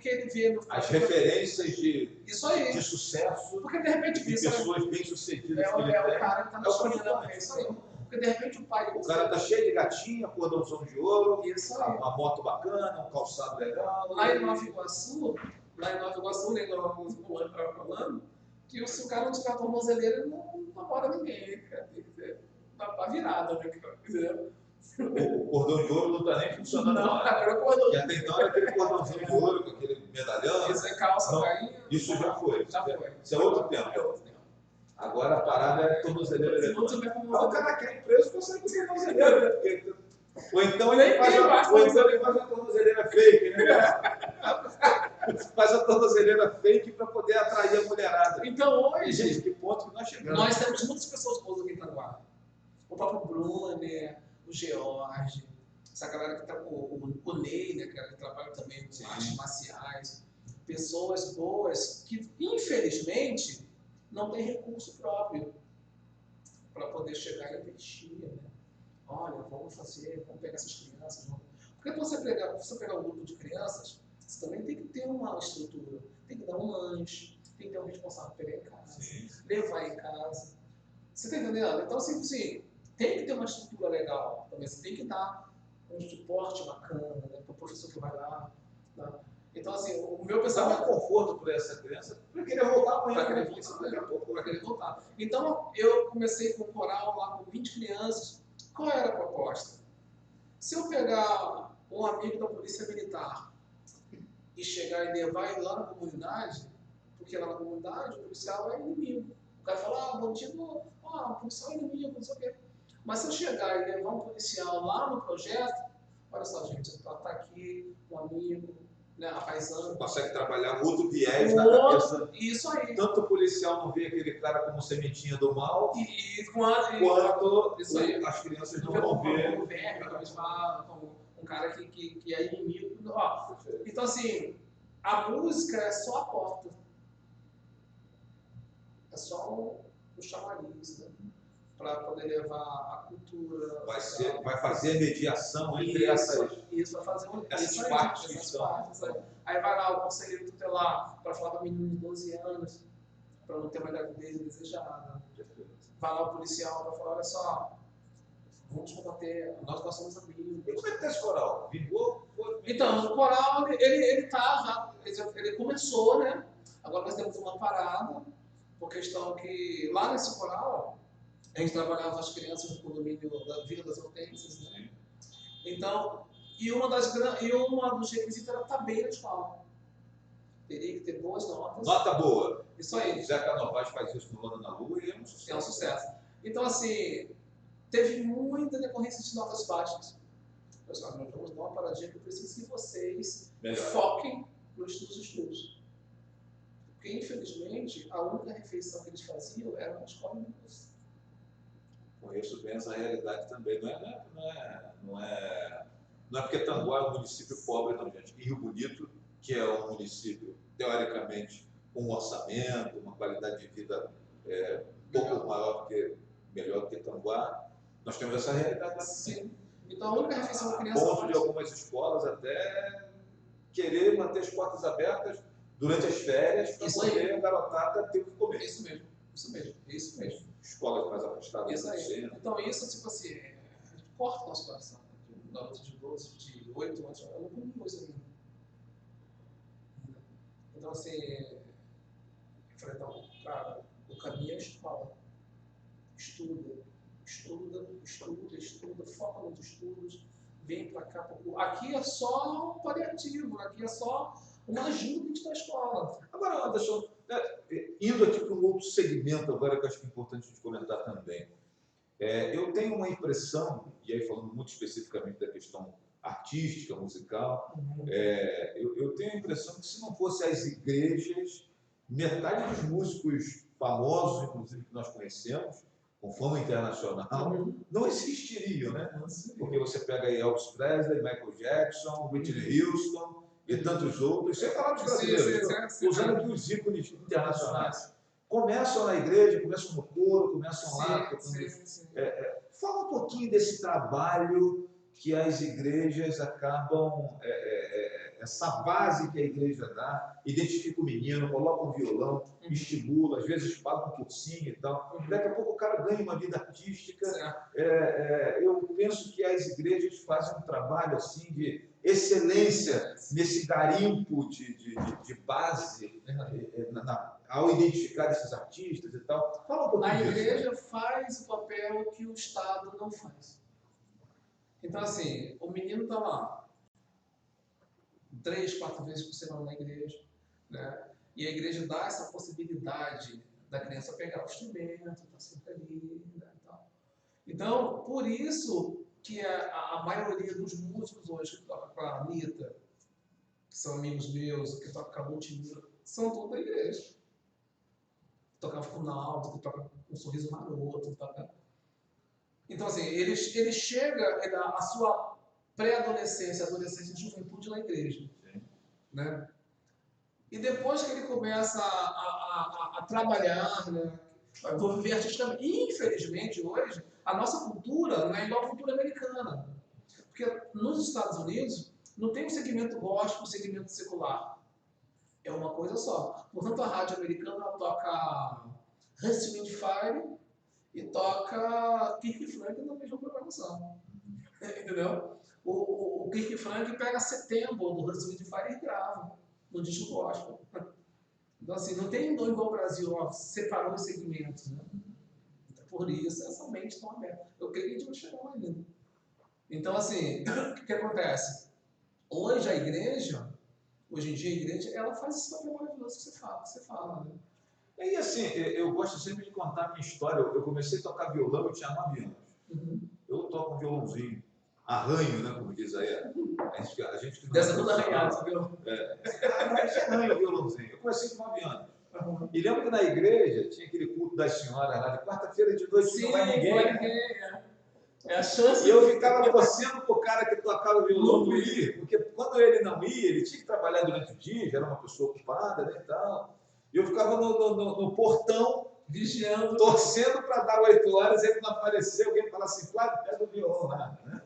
ele vê... As referências de sucesso, porque de repente de pessoas bem-sucedidas que ele tem. É o cara que está na esquina, é isso aí. Porque de repente o pai... O cara está cheio de gatinha, cordãozão de ouro, uma moto bacana, um calçado legal. Lá em Nova Iguaçu, lembra o Luan estava falando, que se o cara não tiver tornozeleira, ele não namora ninguém, cara. Tem que ter a virada, né? O cordão de ouro não está nem funcionando. Não, agora o cordão de ouro. E até então era aquele cordãozinho de ouro, com aquele medalhão. Isso é calça, cainha. Isso já foi. Já foi. Isso é outro tempo. Agora a parada é tornozeleira eletrônica. O cara quer ir preso, consegue com tornozeleira. Ou então ele faz a tornozeleira fake, né? Faz a tornozeleira fake para poder atrair a mulherada. Então hoje, gente, que ponto que nós chegamos? Nós temos muitas pessoas boas aqui em Itaguá. O próprio Brunner, o George, essa galera que está com o Ney, né, que trabalha também com artes marciais. Pessoas boas que, infelizmente, não têm recurso próprio para poder chegar e investir. Né? Olha, vamos pegar essas crianças. Porque para você pegar um grupo de crianças, você também tem que ter uma estrutura. Tem que dar um lanche, tem que ter um responsável para pegar em casa, levar em casa. Você está entendendo? Então, assim, tem que ter uma estrutura legal. Também você tem que dar um suporte bacana, né, para o professor que vai lá. Tá? Então, assim, o meu Dá um pensamento conforto para essa criança, para querer voltar amanhã. para querer voltar. Então, eu comecei com um coral lá com 20 crianças. Qual era a proposta? Se eu pegar um amigo da polícia militar e chegar e levar ele lá na comunidade, porque lá na comunidade o policial é inimigo. O cara fala, bandido, o policial é inimigo, não sei o quê. Mas se eu chegar e levar um policial lá no projeto, olha só, gente, está aqui um amigo, né, a paisana. Consegue trabalhar outro viés na cabeça. Isso aí. Tanto o policial não vê aquele cara como sementinha do mal, quanto isso aí. As crianças não vão ver. Como verme, como um cara que é inimigo. Ó, então, assim, a música é só a porta. É só o chamariz, né? Para poder levar a cultura. Vai fazer mediação entre essas partes. Aí vai lá o conselheiro tutelar para falar para menino de 12 anos, para não ter uma gravidez indesejada. Vai lá o policial para falar, olha só, vamos combater, nós somos amigos. E como é que está esse coral? Vingou? Então, o coral, ele começou, né? Agora nós temos uma parada, por questão que lá nesse coral, a gente trabalhava as crianças no condomínio da Vila das Hortênsias, né? Então, e uma dos requisitos era estar bem na escola. Teria que ter boas notas. Nota boa. Isso aí. O Zeca Novaes faz isso no Ano na Lua e é um sucesso. É um sucesso. Então, assim, teve muita decorrência de notas baixas. Pessoal, nós vamos dar uma paradinha que eu preciso que vocês foquem nos estudos. Porque, infelizmente, a única refeição que eles faziam era na escola de música. Conheço bem essa realidade também. Não é porque Tanguá é um município pobre, não, gente. E Rio Bonito, que é um município, teoricamente, com um orçamento, uma qualidade de vida um pouco melhor do que Tanguá, nós temos essa realidade lá. Sim. Então, a única refeição da criança... ponto de algumas escolas até querer manter as portas abertas durante as férias para poder a garotada ter o que comer. Isso mesmo. Escolas mais afastadas do centro. Então, isso, tipo assim, corta o nosso coração. Um garoto de 12, de 8 anos, eu não comi coisa ainda. Então, assim, eu falei, então, cara, o caminho é a escola. Estuda, foca nos estudos, vem pra cá. Aqui é só um paliativo, aqui é só uma ajuda que a gente dá à escola. Agora, Anderson, indo aqui para um outro segmento agora que eu acho que é importante a gente comentar também. Eu tenho uma impressão, e aí falando muito especificamente da questão artística, musical, eu tenho a impressão que se não fosse as igrejas, metade dos músicos famosos, inclusive que nós conhecemos, com fama internacional, não existiriam, né? Porque você pega aí Elvis Presley, Michael Jackson, Whitney Houston e tantos outros, sem falar dos brasileiros, usando aqui os ícones internacionais. Começam na igreja, começam no coro, começam lá. Fala um pouquinho desse trabalho que as igrejas acabam, essa base que a igreja dá, identifica o menino, coloca um violão, estimula, às vezes paga um cursinho e tal. Daqui a pouco o cara ganha uma vida artística. Eu penso que as igrejas fazem um trabalho assim de excelência nesse garimpo de base ao identificar esses artistas e tal. Fala um pouquinho disso. A igreja faz o papel que o Estado não faz. Então, assim, o menino está lá 3, 4 vezes por semana na igreja, né? E a igreja dá essa possibilidade da criança pegar o instrumento, estar sempre ali, né? Então, por isso que a maioria dos músicos hoje que tocam com a Anitta, que são amigos meus, que tocam com a Multimídia, são todos da igreja. Tocava com o Naldo, que toca com um sorriso maroto, toca... Então, assim, ele chega a sua pré-adolescência, adolescência e juventude na igreja. Né? E depois que ele começa a trabalhar, né, a viver artisticamente, infelizmente hoje, a nossa cultura não é igual à cultura americana. Porque nos Estados Unidos não tem um segmento gospel, um segmento secular. É uma coisa só. Portanto, a rádio americana toca Earth, Wind & Fire e toca Kirk Franklin na mesma programação. Entendeu? O Kirk Franklin pega Setembro do Earth, Wind & Fire e grava. no disco gospel. Então, assim, não tem igual o Brasil, ó, separou os segmentos, né? Então, por isso, essa mente tão aberta. Eu creio que a gente vai chegar lá ainda. Então, assim, o que acontece? Hoje a igreja, hoje em dia a igreja, ela faz esse papel maravilhoso que você fala, né? E assim, eu gosto sempre de contar a minha história. Eu comecei a tocar violão, eu tinha 9 anos. Eu toco um violãozinho, arranho, né, como diz aí. A gente que não Dessa toda arranhada, viu? arranha o violãozinho. Eu comecei com 9 anos. E lembro que na igreja tinha aquele culto das senhoras lá, de quarta-feira de noite, Sim, não vai ninguém. Não vai ninguém, é a chance. E eu ficava torcendo pro cara que tocava violão não ir, porque quando ele não ia, ele tinha que trabalhar durante o dia, já era uma pessoa ocupada, né, e tal. E eu ficava no portão, vigiando, torcendo para dar 8 horas, ele não apareceu, alguém falasse assim, Flávio, pega o violão lá. Né?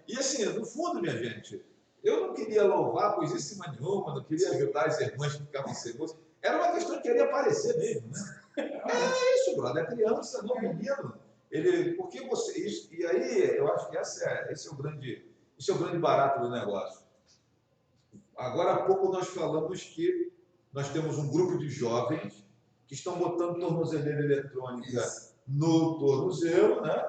E assim, no fundo, minha gente, eu não queria louvar coisíssima nenhuma, não queria ajudar as irmãs que ficavam sem música. Era uma questão de querer aparecer mesmo, né? É isso, brother, é criança, não menino. Porque você. Isso, e aí, eu acho que esse é o grande barato do negócio. Agora há pouco nós falamos que nós temos um grupo de jovens que estão botando tornozeleira eletrônica no tornozelo, né?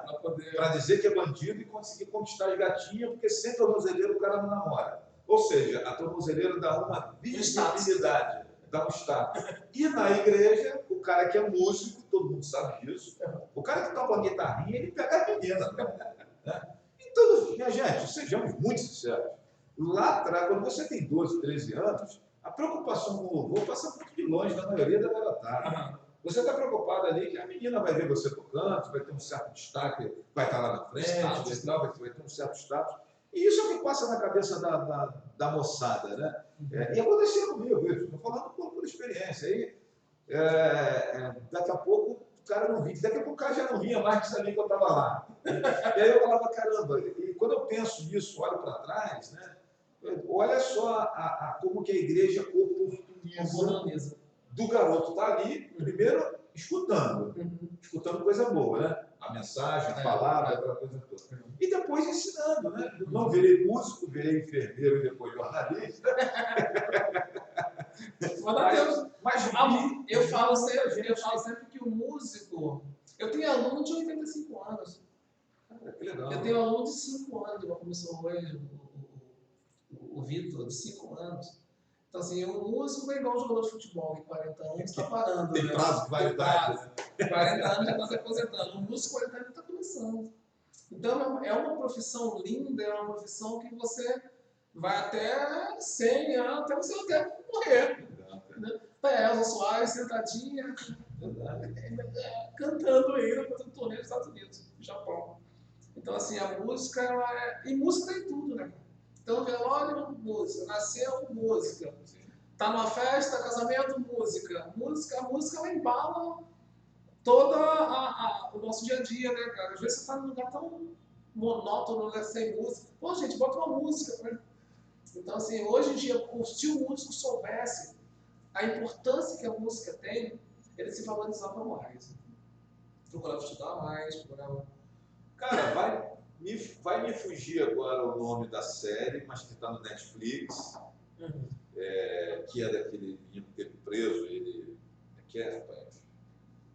Para dizer que é bandido e conseguir conquistar as gatinhas, porque sem tornozeleira o cara não namora. Ou seja, a tornozeleira dá uma visibilidade, dá um status. E na igreja, o cara que é músico, todo mundo sabe disso, o cara que toca uma guitarrinha, ele pega a menina. Né? Então, minha gente, sejamos muito sinceros. Lá atrás, quando você tem 12, 13 anos, a preocupação com o louvor passa muito de longe na maioria da garotada. Você está preocupado ali que a menina vai ver você tocando, vai ter um certo destaque, vai estar lá na frente, vai ter um certo status. E isso é o que passa na cabeça da moçada, né? E aconteceu comigo, estou falando por experiência. Aí, daqui a pouco o cara não vinha, daqui a pouco o cara já não vinha mais que sabia que eu estava lá. E aí eu falava, caramba, e quando eu penso nisso, olho para trás, né? Olha só como que a igreja oportuniza do garoto estar ali, primeiro escutando coisa boa, né? A mensagem, a palavra, aquela coisa toda. E depois ensinando, né? Não virei músico, virei enfermeiro e depois jornalista. Mas eu falo sempre que o músico... Eu tenho aluno de 85 anos. Que legal. Eu tenho aluno de 5 anos, igual começou hoje, o Vitor, de 5 anos. Então, assim, o músico é igual um jogador de futebol, em 40 anos está parando. Tem prazo de validade. 40 anos já está se aposentando. O músico, 40 anos, está começando. Então, é uma profissão linda, é uma profissão que você vai até 100 anos, até você até morrer. Tá Elza Soares sentadinha, cantando ainda, fazendo turnê nos Estados Unidos, no Japão. Então, assim, a música, e música tem tudo, né? Então, velório, música. Nasceu, música. Tá numa festa, casamento, música. A música ela embala todo o nosso dia a dia, né, cara? Às vezes você tá num lugar tão monótono, né, sem música. Pô, gente, bota uma música, né? Então, assim, hoje em dia, se o músico soubesse a importância que a música tem, ele se valorizava mais. Procurava estudar mais, procurava... Cara, vai me fugir agora o nome da série, mas que está no Netflix, que é daquele menino que teve preso, ele... que é, rapaz?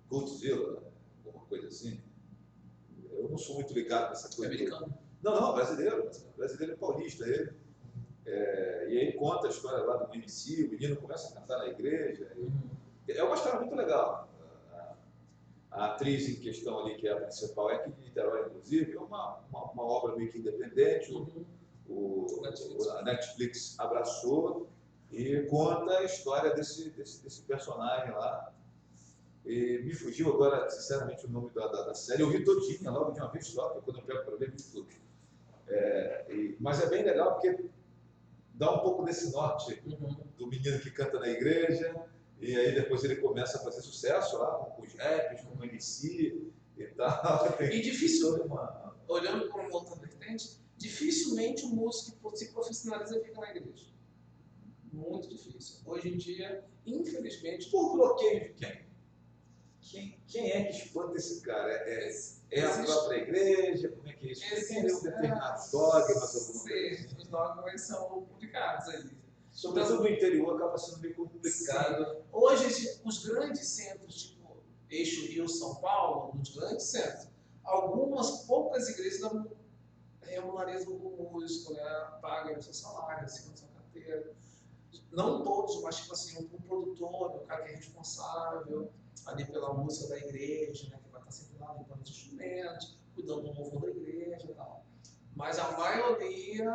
Godzilla, alguma coisa assim. Eu não sou muito ligado nessa coisa. Americano? Não, brasileiro paulista ele. E aí conta a história lá do MC, o menino começa a cantar na igreja. É uma história muito legal. A atriz em questão ali, que é a principal, é aqui de Niterói, inclusive, é uma obra meio que independente. A Netflix abraçou e conta a história desse personagem lá. E me fugiu agora, sinceramente, o nome da série. Eu vi todinha logo de uma vez só, porque quando eu pego para ver, vi tudo. Mas é bem legal porque dá um pouco desse norte do menino que canta na igreja, e aí depois ele começa a fazer sucesso lá com os raps, com o MC e tal. E difícil, olhando para uma outra vertente, dificilmente o músico se profissionaliza e fica na igreja. Muito difícil. Hoje em dia, infelizmente... Por bloqueio de quem? Quem é que espanta esse cara? É a própria igreja? Como é que é isso? Tem determinados dogmas? Sim, os dogmas são publicados aí. Sobretudo no interior acaba sendo meio complicado. Sim. Hoje, os grandes centros, tipo Eixo Rio-São Paulo, nos grandes centros, algumas poucas igrejas dão remuneram o músico, né? Pagam o seu salário, assinam sua carteira. Não todos, mas tipo assim, um produtor, o cara que é responsável ali pela música da igreja, né? Que vai estar sempre lá limpando os instrumentos, cuidando do louvor da igreja e tal. Mas a maioria,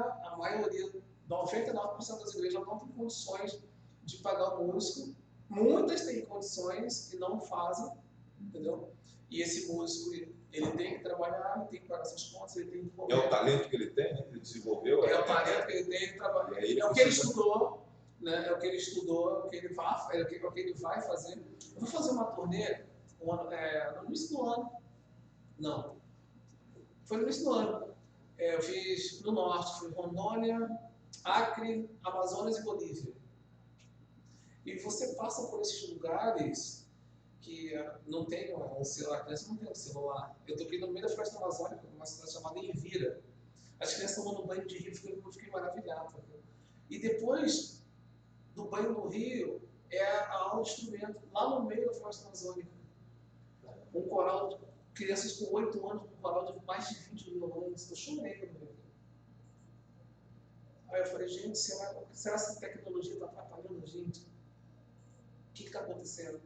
99% das igrejas não tem condições de pagar o músico. Muitas têm condições e não fazem, entendeu? E esse músico, ele tem que trabalhar, ele tem que pagar suas contas, ele tem que comer. É o talento que ele tem, né? Que ele desenvolveu. É o talento que ele tem, ele trabalha. É o que ele estudou, né? É o que ele estudou, é o que ele vai fazer. Eu vou fazer uma turnê no início do ano. Não. Foi no início do ano. Eu fiz no norte, fui Rondônia, Acre, Amazonas e Bolívia. E você passa por esses lugares que não tem um celular, a criança não tem um celular. Eu estou aqui no meio da floresta amazônica, numa cidade chamada Envira. As crianças tomando banho de rio, eu fiquei maravilhado. E depois do banho no rio, é a aula de instrumento, lá no meio da floresta amazônica. Um coral, crianças com 8 anos, um coral de mais de 20 violões. Eu chorei quando vi. Aí eu falei, gente, será que essa tecnologia está atrapalhando a gente? O que está acontecendo?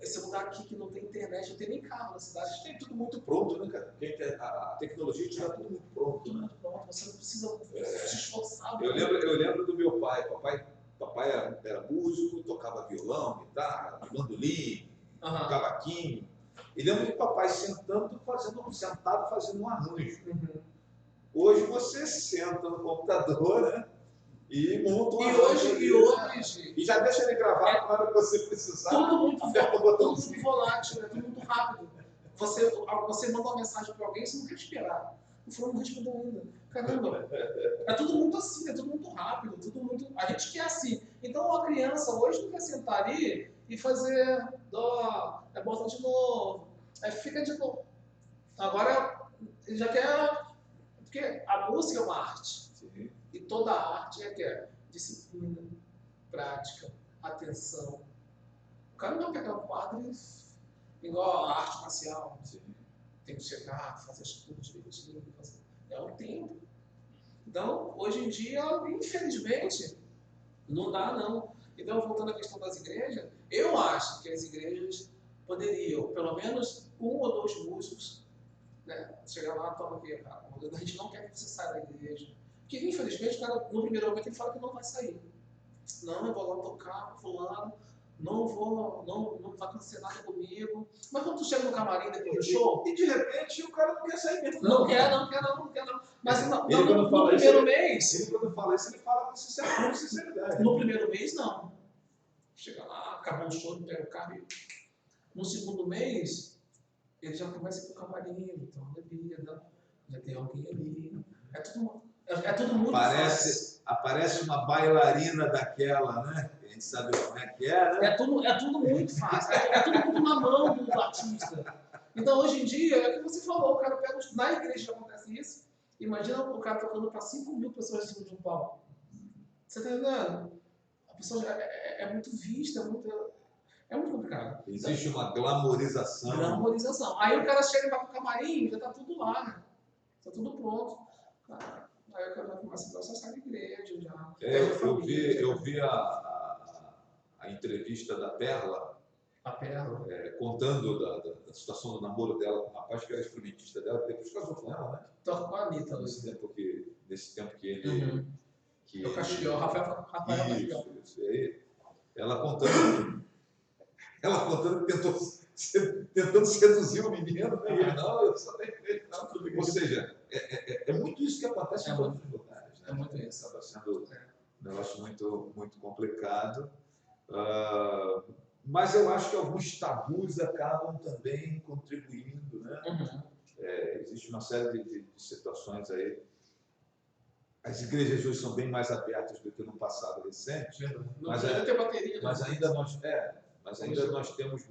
Esse lugar aqui que não tem internet, não tem nem carro na cidade. Tem tudo muito pronto, né, cara? Porque a tecnologia tira tudo muito pronto. Tudo muito pronto, você não precisa se esforçar. Eu lembro do meu pai. Papai era músico, tocava violão, guitarra, bandolim, cavaquinho. E lembro de papai sentado fazendo um arranjo. Hoje você senta no computador, né? E monta um arranjo. E já deixa ele gravar na hora que você precisar. Tudo muito volátil, né? Tudo muito rápido. Você manda uma mensagem para alguém, você não quer esperar. O fulano não respondeu ainda. Caramba, é tudo muito assim, é tudo muito rápido, tudo muito. A gente quer assim. Então a criança hoje não quer sentar ali e fazer dó, bota de novo, aí fica de novo. Agora ele já quer. Porque a música é uma arte. Sim. E toda arte requer disciplina, prática, atenção. O cara não vai pegar um quadro igual a arte marcial. Sim. Tem que chegar, fazer as coisas direitinho. É um tempo. Então, hoje em dia, infelizmente, não dá não. Então, voltando à questão das igrejas, eu acho que as igrejas poderiam, pelo menos 1 ou 2 músicos, né, chegar lá e falar aqui, cara, a gente não quer que você saia da igreja. Porque, infelizmente, o cara, no primeiro momento, ele fala que não vai sair. Não, eu vou lá tocar, fulano, não vai acontecer nada comigo. Mas quando tu chega no camarim depois do show... E de repente o cara não quer sair mesmo. Não quer. Mas no primeiro mês... Ele quando fala isso, ele fala com sinceridade. No primeiro mês, não. Chega lá, acabou o show, pega o carro e... No segundo mês, ele já começa a ir pro camarim, então bebida, já tem alguém ali. É tudo muito fácil. Aparece uma bailarina daquela, né? A gente sabe como é que é, né? É tudo muito fácil. É tudo muito na mão do artista. Então, hoje em dia, é o que você falou, o cara pega... Na igreja acontece isso. Imagina o cara tocando para 5.000 pessoas em cima de um palco. Você está entendendo? A pessoa é muito vista, é muito complicado. Existe uma glamorização. Aí o cara chega para o camarim, já está tudo lá, né? Está tudo pronto. Aí o cara começa a sair da igreja já. Eu vi a entrevista da Perla. A Perla. Contando da situação do namoro dela com o rapaz que era instrumentista dela, que depois casou com ela, né? Toca com a Anitta. Nesse tempo que ele... o Castiel, Rafael Castiel. Isso. E aí, ela contando que tentando seduzir o menino, né? E ele, não, eu só tenho feito, não. Ou seja, é muito isso que acontece em todos os lugares. Né? É muito isso. Acaba sendo um negócio muito, muito complicado. Mas eu acho que alguns tabus acabam também contribuindo, né? Existe uma série de situações aí. As igrejas hoje são bem mais abertas do que no passado recente. Mas ainda nós temos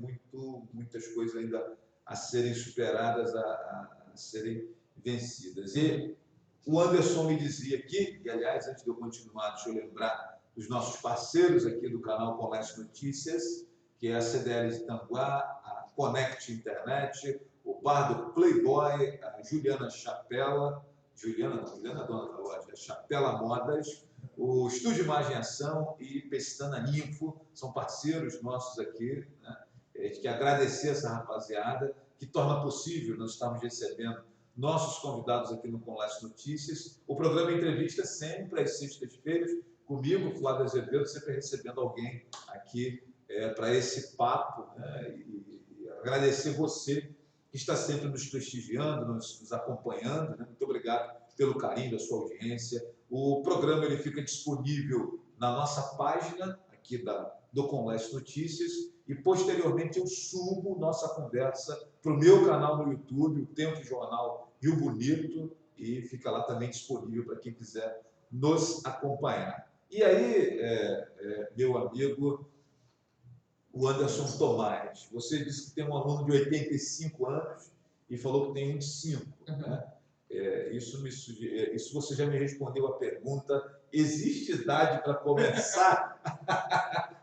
muitas coisas ainda a serem superadas, a serem vencidas. E o Anderson me dizia aqui, e aliás, antes de eu continuar, deixa eu lembrar dos nossos parceiros aqui do canal Colégio Notícias, que é a CDL de Tanguá, a Connect Internet, o Bar do Playboy, a Juliana Chapela, Juliana é dona da loja, Chapela Modas, o Estúdio Imagem e Ação e Pestana Info, são parceiros nossos aqui, né? A gente quer agradecer essa rapaziada que torna possível nós estarmos recebendo nossos convidados aqui no Colégio Notícias. O programa Entrevista sempre às sextas-feiras, comigo, Flávio Azevedo, sempre recebendo alguém aqui para esse papo, né? E agradecer você que está sempre nos prestigiando, nos acompanhando, né? Muito obrigado pelo carinho da sua audiência. O programa ele fica disponível na nossa página aqui do Colégio Notícias e posteriormente eu subo nossa conversa para o meu canal no YouTube, o Tempo Jornal Rio Bonito, e fica lá também disponível para quem quiser nos acompanhar. E aí, meu amigo, o Anderson Tomás, você disse que tem um aluno de 85 anos e falou que tem um de 5. Né? Isso você já me respondeu a pergunta. Existe idade para começar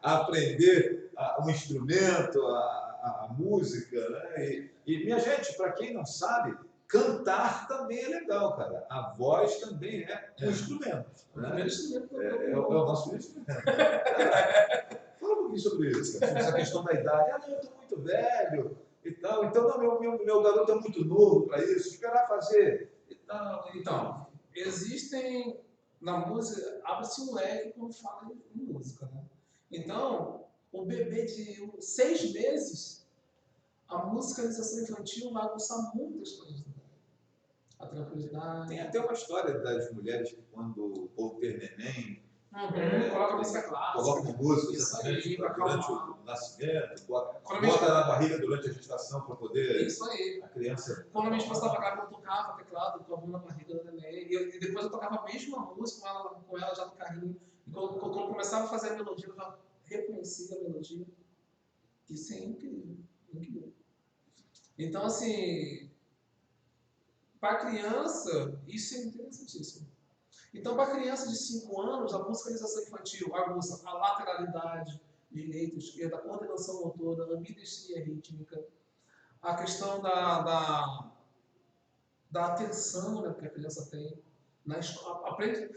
a aprender um instrumento, a música? Né? E, minha gente, para quem não sabe, cantar também é legal, cara. A voz também é um instrumento. Né? É o nosso instrumento. Fala um pouquinho sobre isso, sobre essa questão da idade. Ah, não, eu estou muito velho e tal. Então, não, meu garoto é muito novo para isso. Esperar fazer e tal. Então, existem, na música, abre-se um leque quando fala em música, né? Então, o bebê de 6 meses, a musicalização infantil vai aguçar muitas coisas. A tranquilidade. Tem até uma história das mulheres que quando vão ter neném, coloca música clássica. Colocam música exatamente durante o nascimento, bota na barriga durante a gestação para poder. Isso aí. A criança. Quando a minha esposa estava grávida, eu tocava teclado com a mão na barriga da neném. E depois eu tocava a mesma música com ela já no carrinho. E quando eu começava a fazer a melodia, eu já reconhecia a melodia. Isso é incrível. Incrível. Então, assim, para a criança, isso é interessantíssimo. Então, para a criança de 5 anos, a musicalização infantil aguça a lateralidade, direita, esquerda, a coordenação motora, a ambidestria rítmica, a questão da atenção, né, que a criança tem. Aprende,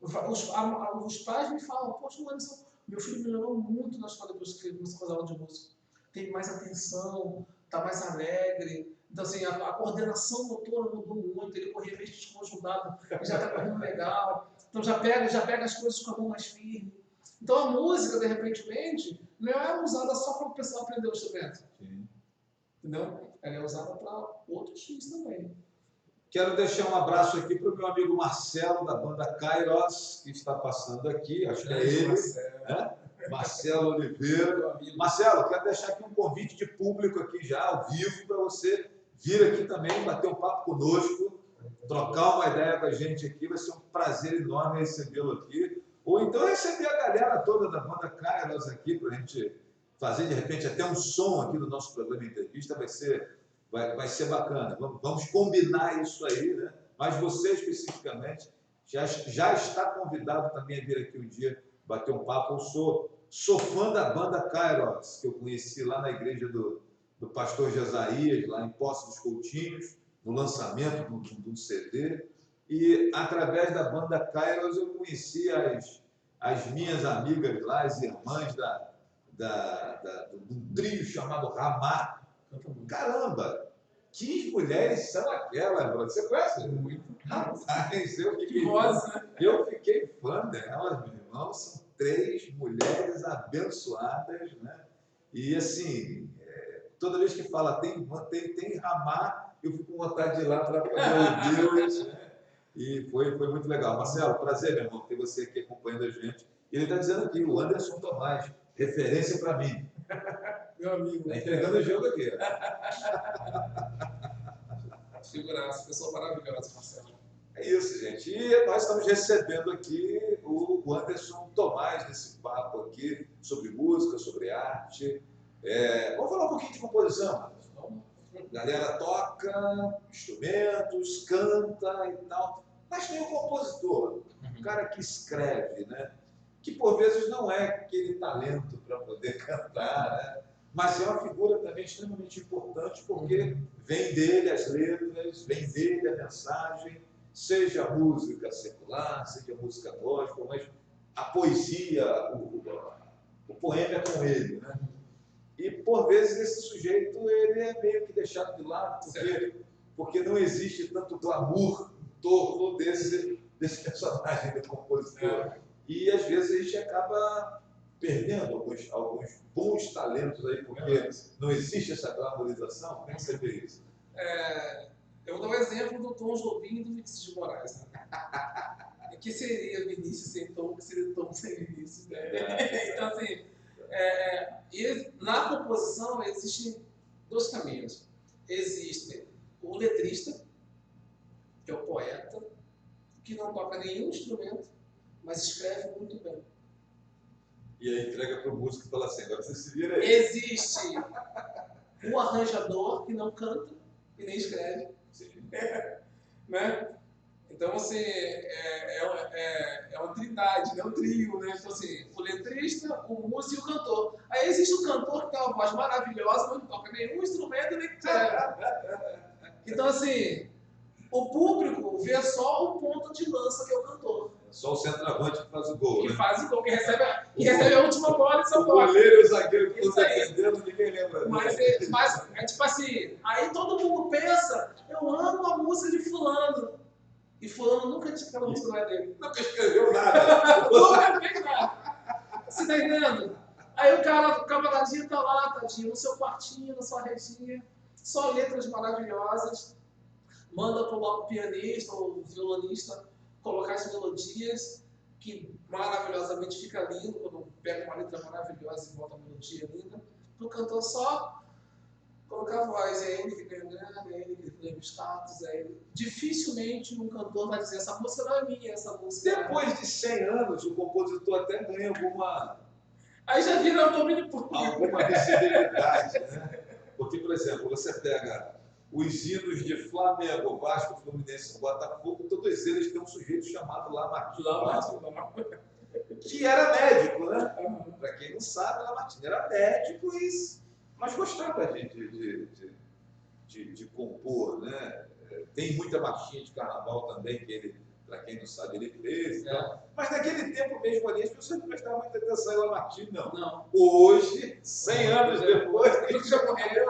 os pais me falam, poxa, Anderson, meu filho melhorou muito na escola depois que começou a fazer aula de música. Tem mais atenção, está mais alegre. Então, assim, a coordenação motora mudou muito, ele corria meio desconjugado, já está correndo legal. Então, já pega as coisas com a mão mais firme. Então, a música, de repente, não é usada só para o pessoal aprender o instrumento. Sim. Entendeu? Ela é usada para outros fins também. Quero deixar um abraço aqui para o meu amigo Marcelo, da banda Kairos, que está passando aqui, acho que é ele. Marcelo Oliveira. Marcelo, quero deixar aqui um convite de público aqui já, ao vivo, para você vir aqui também, bater um papo conosco, trocar uma ideia com a gente aqui, vai ser um prazer enorme recebê-lo aqui. Ou então receber a galera toda da banda Kairos aqui, para a gente fazer, de repente, até um som aqui do nosso programa de entrevista, vai ser bacana. Vamos combinar isso aí, né? Mas você, especificamente, já está convidado também a vir aqui um dia bater um papo. Eu sou fã da banda Kairos, que eu conheci lá na igreja do pastor Jesaías, lá em Poço dos Coutinhos, no lançamento de um CD. E, através da banda Kairos, eu conheci as minhas amigas lá, as irmãs de um trio chamado Ramá. Caramba! Que mulheres são aquelas, você conhece? Muito. Rapaz, eu fiquei fã delas, meu irmão. São 3 mulheres abençoadas, né? E assim, toda vez que fala tem Ramá, eu fico com vontade de ir lá para poder ouvi-las. Né? E foi muito legal. Marcelo, prazer, meu irmão, ter você aqui acompanhando a gente. E ele está dizendo aqui, o Anderson Tomás, referência para mim. Meu amigo. Está entregando o jogo aqui. Figuraça, pessoa maravilhosa, Marcelo. É isso, gente. E nós estamos recebendo aqui o Anderson Tomás nesse papo aqui sobre música, sobre arte. Vamos falar um pouquinho de composição, Anderson. A galera toca instrumentos, canta e tal, mas tem o compositor, o cara que escreve, né? que por vezes não é aquele talento para poder cantar, né? Mas é uma figura também extremamente importante, porque vem dele as letras, vem dele a mensagem, seja a música secular, seja a música gospel, mas a poesia, o poema é com ele, né? E por vezes esse sujeito ele é meio que deixado de lado, porque não existe tanto glamour em torno desse personagem do compositor. E às vezes a gente acaba perdendo alguns bons talentos aí, porque não existe essa glamorização. Como é que você vê isso? Eu vou dar um exemplo do Tom Jobim e do Vinícius de Moraes. Né? Que seria Vinícius sem Tom, que seria Tom sem Vinícius. Né? Então, assim, na composição existem dois caminhos. Existe o letrista, que é o poeta, que não toca nenhum instrumento, mas escreve muito bem. E aí entrega para o músico e fala assim, agora você se vira aí. Existe o arranjador, que não canta e nem escreve. Né? Então, assim, é uma trindade, né? Um trio, né? Então, assim, o letrista, o músico e o cantor. Aí existe o cantor que tem uma voz maravilhosa, mas não toca nenhum instrumento nem escreve. Então, assim, o público vê só o ponto de lança que é o cantor. Só o centroavante que faz o gol, que né? faz o gol, que recebe a última bola e só toca. O goleiro e o zagueiro que estão defendendo, ninguém lembra. Mas é tipo assim, aí todo mundo pensa, eu amo a música de fulano. E fulano nunca disse que aquela música não é dele. Nunca escreveu nada. Nunca fez nada. Você tá entendendo? Aí o camaradinho tá lá, tadinho, no seu quartinho, na sua redinha, só letras maravilhosas, manda pro pianista ou violonista colocar as melodias, que maravilhosamente fica lindo, quando pega uma letra maravilhosa e bota uma melodia linda, pro cantor só colocar a voz, é ele que ganha grana, é ele que ganha o status, é ele. Dificilmente um cantor vai dizer, essa música não é minha, essa música Depois de 100 anos, o compositor até ganha aí já vira o domínio público. Alguma visibilidade, né? Porque, por exemplo, você pega os hinos de Flamengo, Vasco, Fluminense, Botafogo, todos eles têm um sujeito chamado Lamartine, que era médico, né? Para quem não sabe, Lamartine era médico, mas gostava de compor, né? Tem muita marchinha de carnaval também que ele, para quem não sabe, ele fez. Então. Mas naquele tempo mesmo ali, as pessoas não prestavam muita atenção em Lamartine, não. Hoje, 100 anos depois, ele já morreu.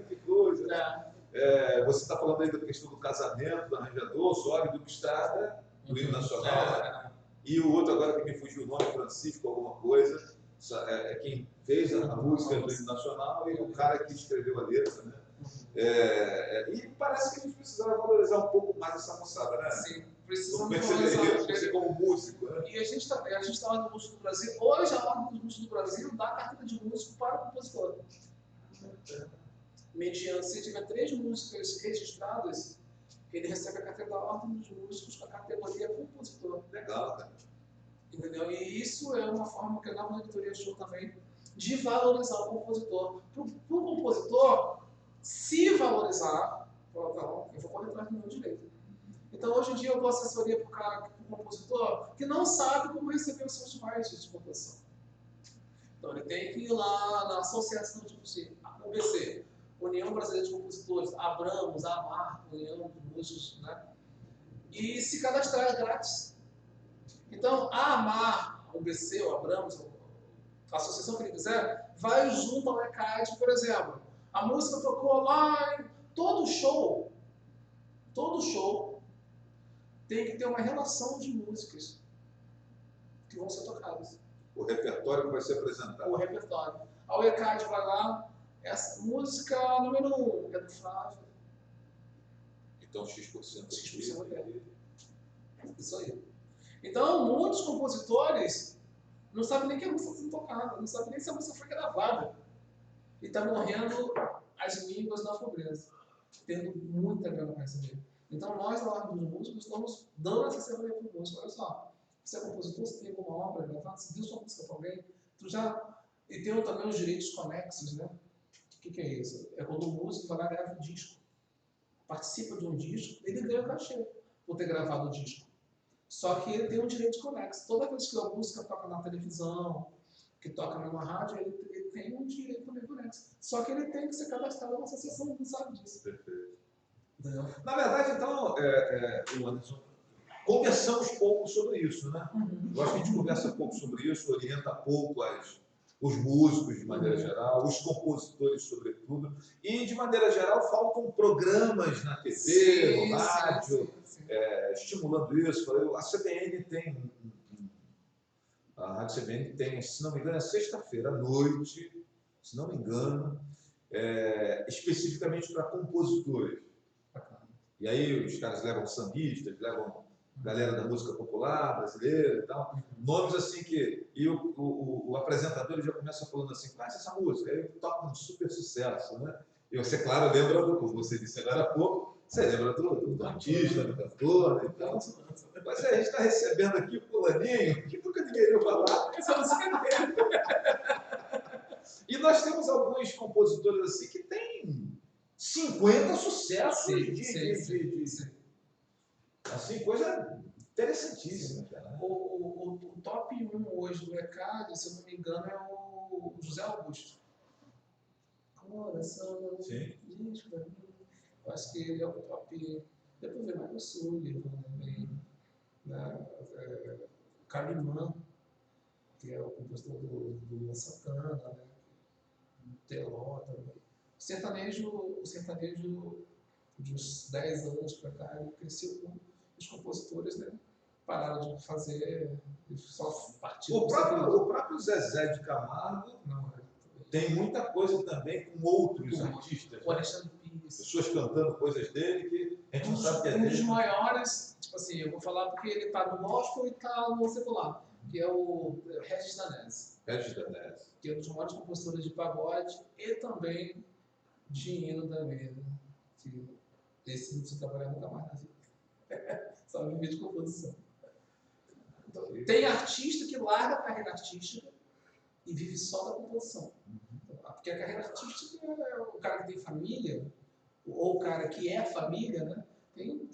Que coisa. Você está falando aí da questão do casamento, do arranjador, Sólido do Estrada, do hino nacional. E o outro agora que me fugiu o nome, Francisco, alguma coisa. Quem fez a música do hino nacional e o cara que escreveu a letra, né? E parece que a gente precisava valorizar um pouco mais essa moçada, né? Sim, precisamos valorizar. Você como músico, né? E a gente está no Músico do Brasil. Hoje a Ordem dos Músicos do Brasil dá a carteira de músico para o compositor. Mediante, se tiver 3 músicas registradas, ele recebe a carteira da Ordem dos Músicos com a categoria compositor. Legal, cara. Entendeu? E isso é uma forma que a nova editoria achou também de valorizar o compositor. Para o compositor se valorizar, não, eu vou correr atrás do meu direito. Então, hoje em dia, eu dou assessoria para o compositor que não sabe como receber os seus royalties de composição. Então, ele tem que ir lá na associação, tipo assim, a UBC, União Brasileira de Compositores, Abramos, AMAR, União de Músicos, né? E se cadastrar grátis. Então, a AMAR, a UBC, ou Abramos, a associação que ele quiser, vai junto ao ECAD, por exemplo. A música tocou lá em todo show tem que ter uma relação de músicas que vão ser tocadas. O repertório que vai ser apresentado. O repertório. A ECAD vai lá, essa música número 1 é do Flávio. Então X%. X% é. Isso aí. Então, muitos compositores não sabem nem que a música está sendo tocada, não sabem nem se a música foi gravada. E está morrendo as línguas da pobreza, tendo muita grana para receber. Então, nós, na Ordem dos Músicos, estamos dando essa assessoria para o músico. Olha só, você é compositor, você tem alguma obra gravada, você deu sua música para alguém, e tem também os direitos conexos, né? O que é isso? É quando o músico vai lá e grava um disco. Participa de um disco, ele ganha o cachê por ter gravado o disco. Só que ele tem um direito conexo. Toda vez que a música toca na televisão, que toca numa rádio, ele tem um direito também conexo. Só que ele tem que ser cadastrado numa associação, não sabe disso. Perfeito. Entendeu? Na verdade, então, o Anderson, conversamos pouco sobre isso, né? Eu acho que a gente conversa pouco sobre isso, orienta pouco os músicos, de maneira geral, os compositores, sobretudo, e, de maneira geral, faltam programas na TV, no rádio, estimulando isso. A CBN tem, a Rádio CBN tem, se não me engano, é sexta-feira à noite, se não me engano, especificamente para compositores. E aí os caras levam sambistas, levam galera da música popular brasileira e tal, nomes assim que... E o apresentador já começa falando assim, conhece essa música? Aí toca um super sucesso, né? E você, claro, lembra como você disse agora há pouco, você lembra do artista, do cantor, né? Então, mas a gente está recebendo aqui o fulaninho, que nunca ninguém ia falar. Essa música é dele. E nós temos alguns compositores assim que têm 50 sucessos assim, coisa interessantíssima. Cara. O top 1 hoje do ECAD, se eu não me engano, é o José Augusto. Coração, gente, pra mim, eu acho que ele é o top. Depois vem mais o Sul, também, né? O Calimã, que é o compositor do Luan Santana, né? O Teló também. O sertanejo de uns 10 anos para cá, ele cresceu com os compositores, né? Pararam de fazer, só partiram. O próprio Zezé de Camargo tem muita coisa também com outros artistas. O Alexandre Pires. Pessoas cantando coisas dele que a gente não sabe que é dele. Um dos maiores, tipo assim, eu vou falar porque ele tá no gospel e tá no secular, que é o Regis Danese. Regis Danese. Que é um dos maiores compositores de pagode e também de hino da vida. Esse não precisa trabalhar nunca mais na vida. Só vive de composição. Então, tem artista que larga a carreira artística e vive só da composição. Porque a carreira artística é o cara que tem família, ou o cara que é família, né? Tem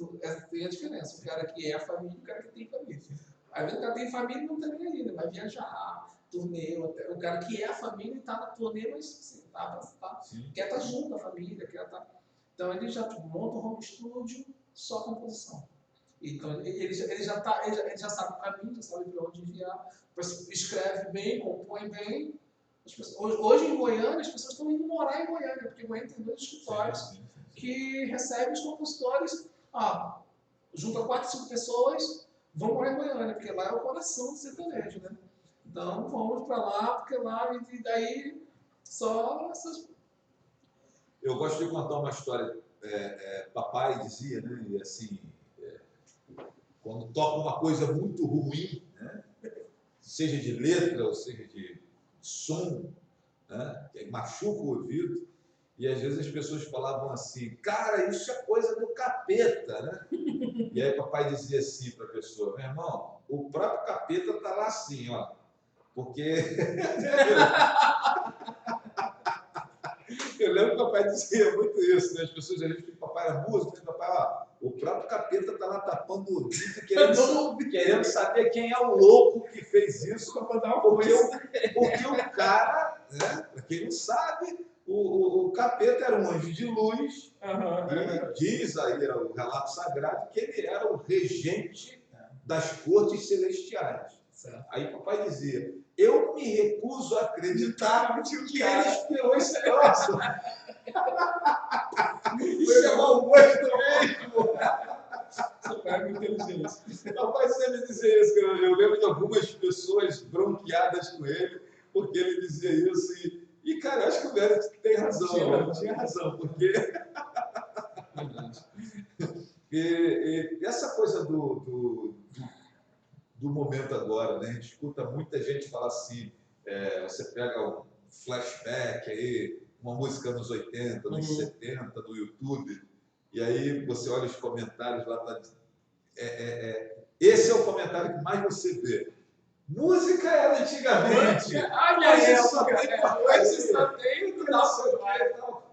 a diferença. O cara que é família e o cara que tem família. Às vezes o cara tem família e não tem nem aí, né? Vai viajar, turnê. O cara que é a família e está na turnê, mas assim, quer estar junto da família, quer estar... Então ele já monta um home studio só composição. Então ele já sabe o caminho, já sabe para onde enviar, escreve bem, compõe bem. Hoje em Goiânia, as pessoas estão indo morar em Goiânia, porque Goiânia tem 2 escritórios que recebem os compositores, junta 4, 5 pessoas, vão morar em Goiânia, porque lá é o coração do sertanejo, né? Então vamos para lá, porque lá, e daí só essas... Eu gosto de contar uma história. Papai dizia, né? E assim, quando toca uma coisa muito ruim, né? Seja de letra ou seja de som, né? Que machuca o ouvido, e às vezes as pessoas falavam assim, cara, isso é coisa do capeta, né? E aí papai dizia assim para a pessoa, meu irmão, o próprio capeta está lá assim, ó, porque... Eu lembro que o papai dizia muito isso, né? As pessoas diziam que o papai era músico, né? Papai, o próprio capeta está lá tapando o ouvido, querendo saber quem é o louco que fez isso, porque o cara, né? Para quem não sabe, o capeta era um anjo de luz, e diz aí o relato sagrado que ele era o regente das cortes celestiais. Certo. Aí papai dizia, eu me recuso a acreditar que ele inspirou esse troço. Isso é mau gosto mesmo. Super inteligente. Papai sempre dizia isso. Eu lembro de algumas pessoas bronqueadas com ele, porque ele dizia isso. E cara, eu acho que o velho tem razão. Tinha razão, porque... e essa coisa do momento agora, né? A gente escuta muita gente falar assim, você pega um flashback aí, uma música nos 80, nos 70, no YouTube, e aí você olha os comentários lá, esse é o comentário que mais você vê. Música era antigamente. Hoje só tem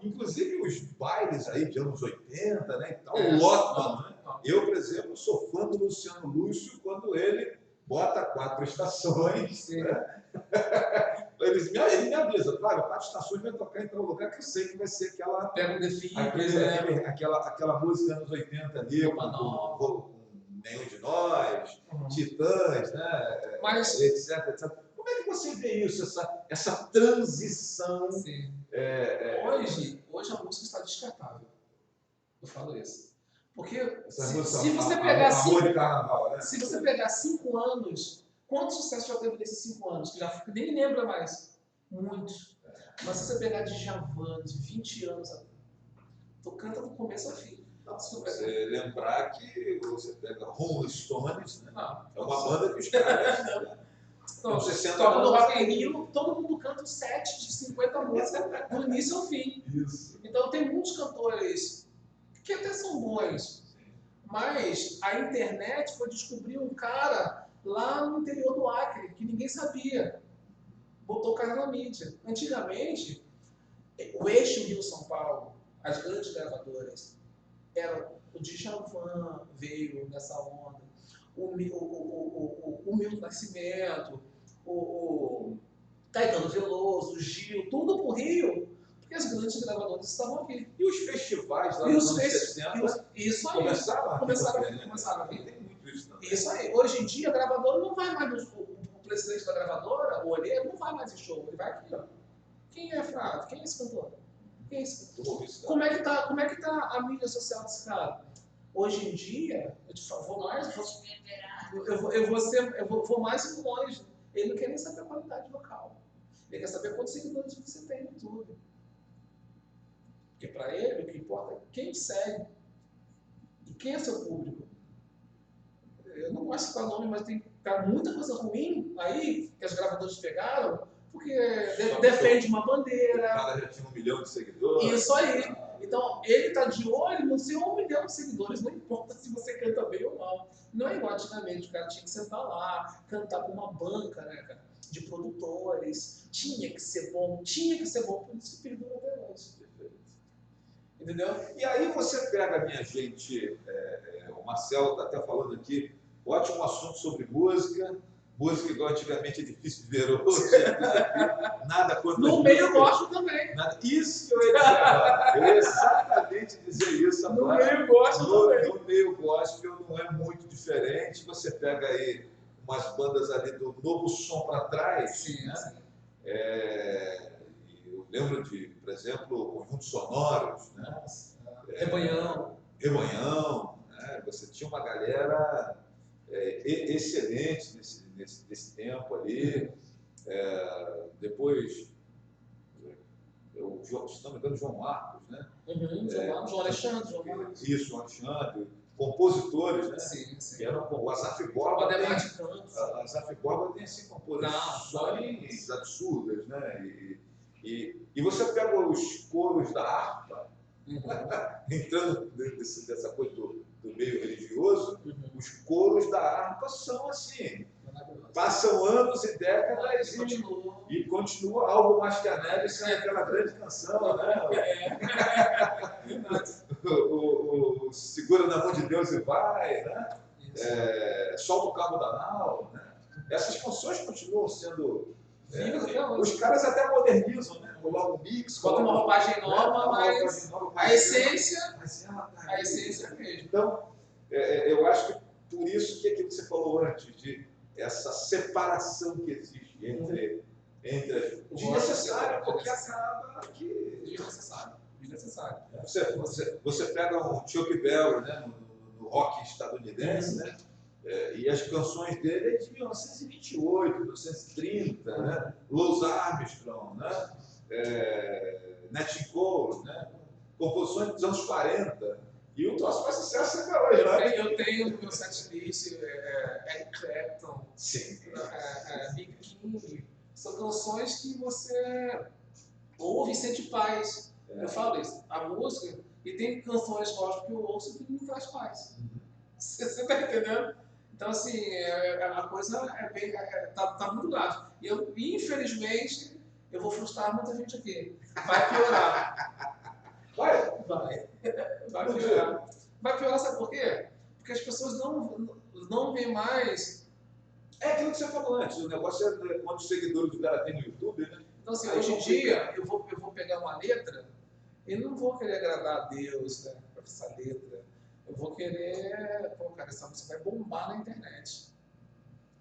inclusive os bailes aí de anos 80, né? E tal, lotam, né? Legal. Eu, por exemplo, sou fã do Luciano Lúcio quando ele bota 4 estações, né? Ele me avisa, claro, 4 estações vai tocar em tal lugar que eu sei que vai ser aquela, Pega o defeito, aquela música dos anos 80 ali, com Nenhum de Nós, Titãs, né? Mas, etc, etc. Como é que você vê isso, essa transição? Hoje a música está descartável. Eu falo isso. Porque se você pegar amor de carnaval, né? Se você pegar 5 anos, quanto sucesso já teve nesses 5 anos? Que já nem lembra mais. Muitos. Mas se você pegar de Djavan, de 20 anos, tu canta do começo ao fim. Se você lembrar que você pega Rolling Stones, né? É uma Nossa. banda que os caras... Então, toca no Rock in Rio, todo mundo canta um set de 50 músicas do início ao fim. Isso. Então tem muitos cantores que até são bons, mas a internet foi descobrir um cara lá no interior do Acre, que ninguém sabia. Botou o cara na mídia. Antigamente, o eixo Rio-São Paulo, as grandes gravadoras, eram o Djavan veio nessa onda, o Milton Nascimento, o Caetano Veloso, o Gil, tudo pro Rio, porque as grandes gravadoras estavam aqui. E os festivais lá nos anos 60 isso aí, começaram a vir. Tem muito isso também. Isso aí. Hoje em dia, a gravadora não vai mais, o presidente da gravadora, o olheiro, não vai mais em show, ele vai aqui, ó. Quem é Frado? Quem é esse cantor? Quem é esse cantor? Como é que tá a mídia social desse cara? Hoje em dia, vou mais longe. Ele não quer nem saber a qualidade vocal. Ele quer saber quantos seguidores você tem no YouTube. Porque para ele, o que importa é quem segue. E quem é seu público. Eu não gosto de citar nome, mas tem muita coisa ruim aí que as gravadoras pegaram, porque defende uma bandeira. O cara já tinha 1 milhão de seguidores. Isso aí. Então, ele está de olho no seu 1 milhão de seguidores, não importa se você canta bem ou mal. Não é igual antigamente, o cara tinha que sentar lá, cantar com uma banca, né, cara, de produtores, tinha que ser bom, por isso que perdura até hoje. Entendeu? E aí você pega, minha gente, o Marcelo está até falando aqui, ótimo assunto sobre música igual antigamente é difícil de ver hoje, nada contra no meio eu gosto também. Isso que eu ia dizer agora, eu ia exatamente dizer isso agora. No meio eu gosto também. No meio gospel não é muito diferente, você pega aí umas bandas ali do Novo Som para trás, sim, né? Sim. Eu lembro de, por exemplo, Conjuntos Sonoros, né? Rebanhão, né? Você tinha uma galera excelente nesse tempo ali. Depois, se não me engano, João Marcos, né? João Alexandre. Isso, João Alexandre. Compositores, né? Sim. Que eram o Azaf Borba. A Azaf Borba tem assim composições absurdas, né? E você pega os coros da harpa, entrando dessa coisa do meio religioso, os coros da harpa são assim, passam anos e décadas e continua Algo Mais Que a Neve sendo aquela grande canção, né? o Segura na Mão de Deus e Vai, né? Solta o Cabo da Nau, né? Essas canções continuam sendo... os caras até modernizam, né? Colocam um mix, botam uma roupagem nova, mas a essência é mesmo. Então, eu acho que por isso que aquilo que você falou antes, de essa separação que existe entre desnecessário, porque acaba que... Desnecessário. Você pega um Chuck Berry, né? No rock estadunidense, né? E as canções dele é de 1928, 1930, né? Louis Armstrong, né? Nat King Cole, né? Composições dos anos 40. E o troço faz sucesso até hoje, né? Eu tenho no meu setlist Eric Clapton, Big King. São canções que você ouve e sente paz. Eu falo isso, a música, e tem canções gospel que eu ouço que me traz paz. Você está entendendo? Então, assim, a coisa tá muito grave. E eu, infelizmente, eu vou frustrar muita gente aqui. Vai piorar. Vai piorar. Vai piorar, sabe por quê? porque as pessoas não veem mais. É aquilo que você falou antes, o negócio é quantos seguidores o cara tem no YouTube, né? Então, assim, Aí hoje em complica. dia, eu vou pegar uma letra e não vou querer agradar a Deus, né, com essa letra. Eu vou querer, pô, cara, essa música vai bombar na internet.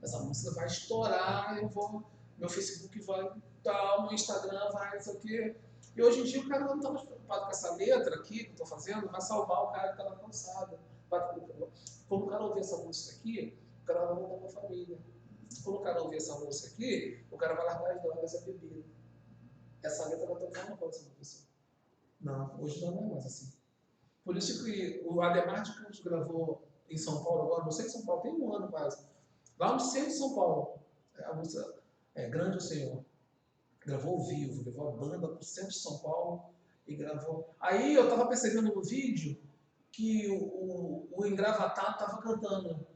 Essa música vai estourar, meu Facebook vai tal, meu Instagram vai, não sei o quê. E hoje em dia o cara não está mais preocupado com essa letra aqui que eu estou fazendo, vai salvar o cara que está na calçada. Quando o cara ouvir essa música aqui, o cara vai voltar para a família. Quando o cara ouvir essa música aqui, o cara vai largar as drogas e a bebida. Essa letra vai tocar uma coisa na pessoa. Não, hoje não é mais assim. Por isso que o Ademar de Campos gravou em São Paulo, agora, não sei em São Paulo, tem um ano quase. Lá no centro de São Paulo, a música é Grande o Senhor. Gravou ao vivo, levou a banda para o centro de São Paulo e gravou. Aí eu estava percebendo no vídeo que o engravatado estava cantando.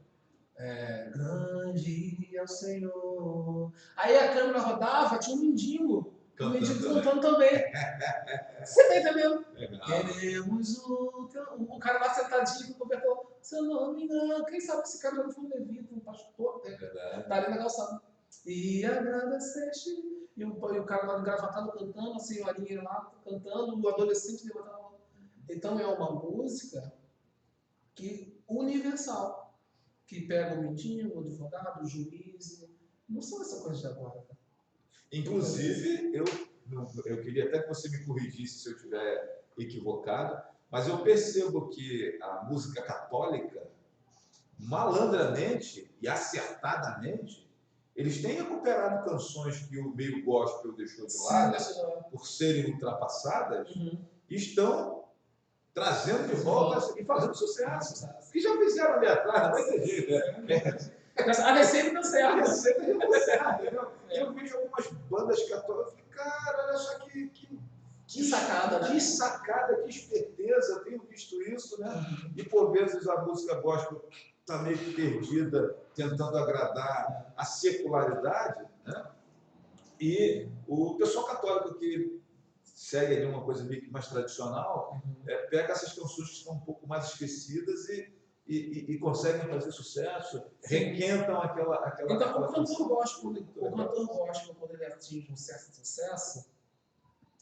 Grande é o Senhor. Aí a câmera rodava, tinha um mendigo. Um mendigo cantando também. Você tá entendendo? Queremos o cara lá sentadinho com o cobertor. Se eu não me engano, quem sabe esse cara já não foi um levita, um pastor, né? Tá ali na calçada. E agradeceste. E o cara lá engravatado cantando, a senhorinha lá cantando, o adolescente levantando a mão. Então é uma música universal, que pega o mendigo, o advogado, o juiz. Não são essa coisa de agora. Inclusive, eu queria até que você me corrigisse se eu estiver equivocado, mas eu percebo que a música católica, malandramente e acertadamente, eles têm recuperado canções que o meio gospel deixou de lado, por serem ultrapassadas, e estão trazendo de volta e fazendo sucesso. Que já fizeram ali atrás, não vai ter jeito. A receita deu certo. A receita já deu certo, entendeu? Eu vejo algumas bandas católicas e cara, olha só que sacada, né? Que sacada, que esperteza, eu tenho visto isso, né? E por vezes a música gospel está meio que perdida, tentando agradar a secularidade, né? E o pessoal católico que segue ali uma coisa meio que mais tradicional, pega essas canções que estão um pouco mais esquecidas e conseguem fazer sucesso, requentam aquela então, aquela o cantor gospel, quando ele atinge um certo sucesso,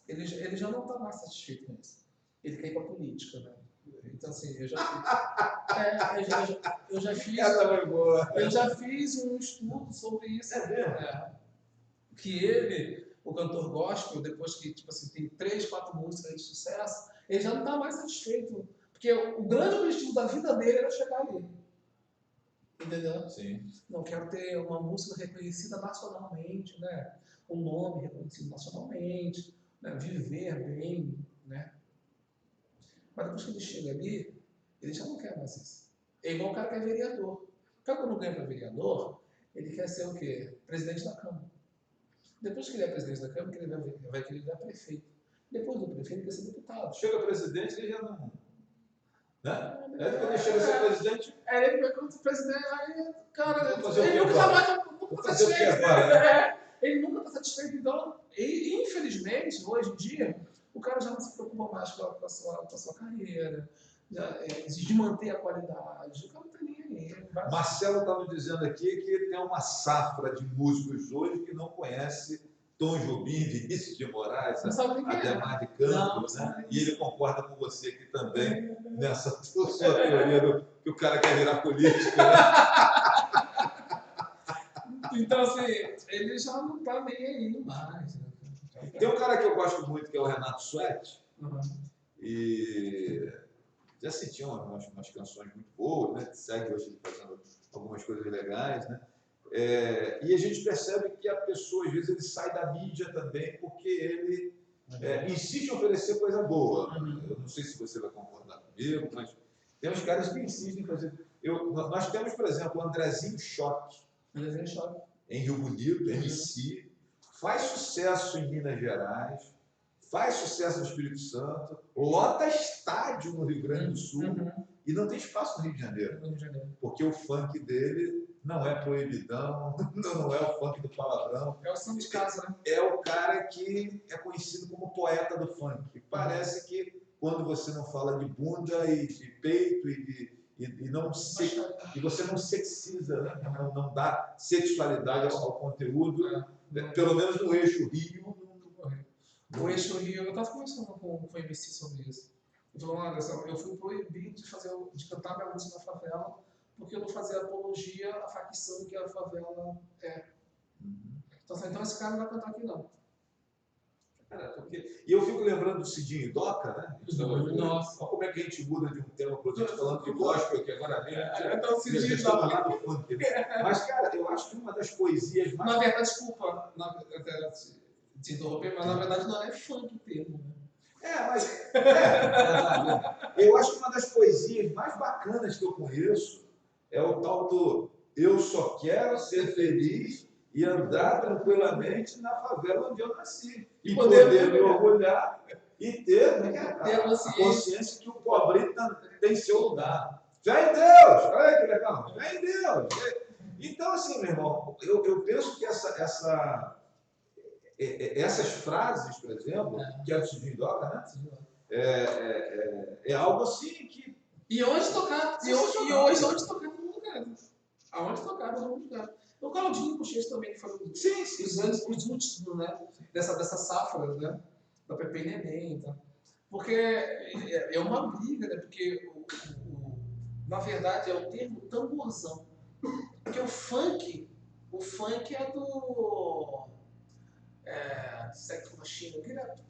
ele já não está mais satisfeito com isso. Ele quer ir para a política, né? Então, assim, eu já fiz um estudo sobre isso. Que o cantor gospel, depois que tipo assim, tem 3, 4 músicas de sucesso, ele já não está mais satisfeito. Porque o grande objetivo da vida dele era chegar ali. Entendeu? Sim. Não quero ter uma música reconhecida nacionalmente, né? Um nome reconhecido nacionalmente, né? Viver bem, né? Mas depois que ele chega ali, ele já não quer mais isso. É igual o cara que é vereador. O cara quando ganha para vereador, ele quer ser o quê? Presidente da Câmara. Depois que ele é presidente da Câmara, ele vai querer virar prefeito. Depois do prefeito, ele quer ser deputado. Chega presidente, ele já não... Né? Quando ele chega a ser presidente... Ele vai como presidente, aí, cara, ele nunca está satisfeito. Ele nunca está satisfeito. Então, infelizmente, hoje em dia, o cara já não se preocupa mais com a sua carreira, de manter a qualidade. O cara não está nem aí. Marcelo está nos dizendo aqui que tem uma safra de músicos hoje que não conhece Tom Jobim, Vinícius de Moraes, Ademar de Campos, né? E ele concorda com você aqui também, nessa sua teoria que o cara quer virar político, né? Então, assim, ele já não está nem aí mais. Né? Tem um cara que eu gosto muito, que é o Renato Suete, e já sentiu umas canções muito boas, né? Segue hoje fazendo algumas coisas legais, né? E a gente percebe que a pessoa, às vezes, ele sai da mídia também porque ele insiste em oferecer coisa boa. Eu não sei se você vai concordar comigo, mas tem uns caras que insistem em fazer... Nós temos, por exemplo, o Andrezinho Choque, em Rio Bonito, MC, faz sucesso em Minas Gerais, faz sucesso no Espírito Santo, lota estádio no Rio Grande do Sul e não tem espaço no Rio de Janeiro. Porque o funk dele não é proibidão, não é o funk do palavrão. É o som de casa, né? É o cara que é conhecido como poeta do funk. Parece que quando você não fala de bunda e de peito e e você não sexiza, né? Não dá sexualidade ao conteúdo, pelo menos no eixo Rio. O eixo Rio, eu estava conversando com o MC sobre isso. Ele falou, olha, eu fui proibido de cantar minha música na favela porque eu não fazia apologia à facção que a favela é. Então esse cara não vai cantar aqui não. E eu fico lembrando do Cidinho Doca, né? Nossa. Olha como é que a gente muda de um tema para o outro, falando de gospel, que agora então, Cidinho Doca lá do funk. Mas, cara, eu acho que uma das poesias mais... Na verdade, desculpa, te interromper, mas na verdade não é funk o termo, né? Eu acho que uma das poesias mais bacanas que eu conheço é o tal do Eu Só Quero Ser Feliz e Andar Tranquilamente na Favela onde eu nasci. E poder me orgulhar e ter a consciência que o pobre tem seu lugar. Fé em Deus! Olha que legal! Fé em Deus! Então, assim, meu irmão, eu penso que essas frases, por exemplo, que é do Cidinho Doca, né? É algo assim que... E onde tocar? E hoje onde tocar todo mundo quer. Aonde tocar todo mundo quer. O Claudinho Bochecha também, que foi os grandes últimos, né? Dessa safra, né? Da Pepe e Neném, então. Porque é uma briga, né? Porque, na verdade, é o termo tamborzão. Porque o funk é do... Sex Machine,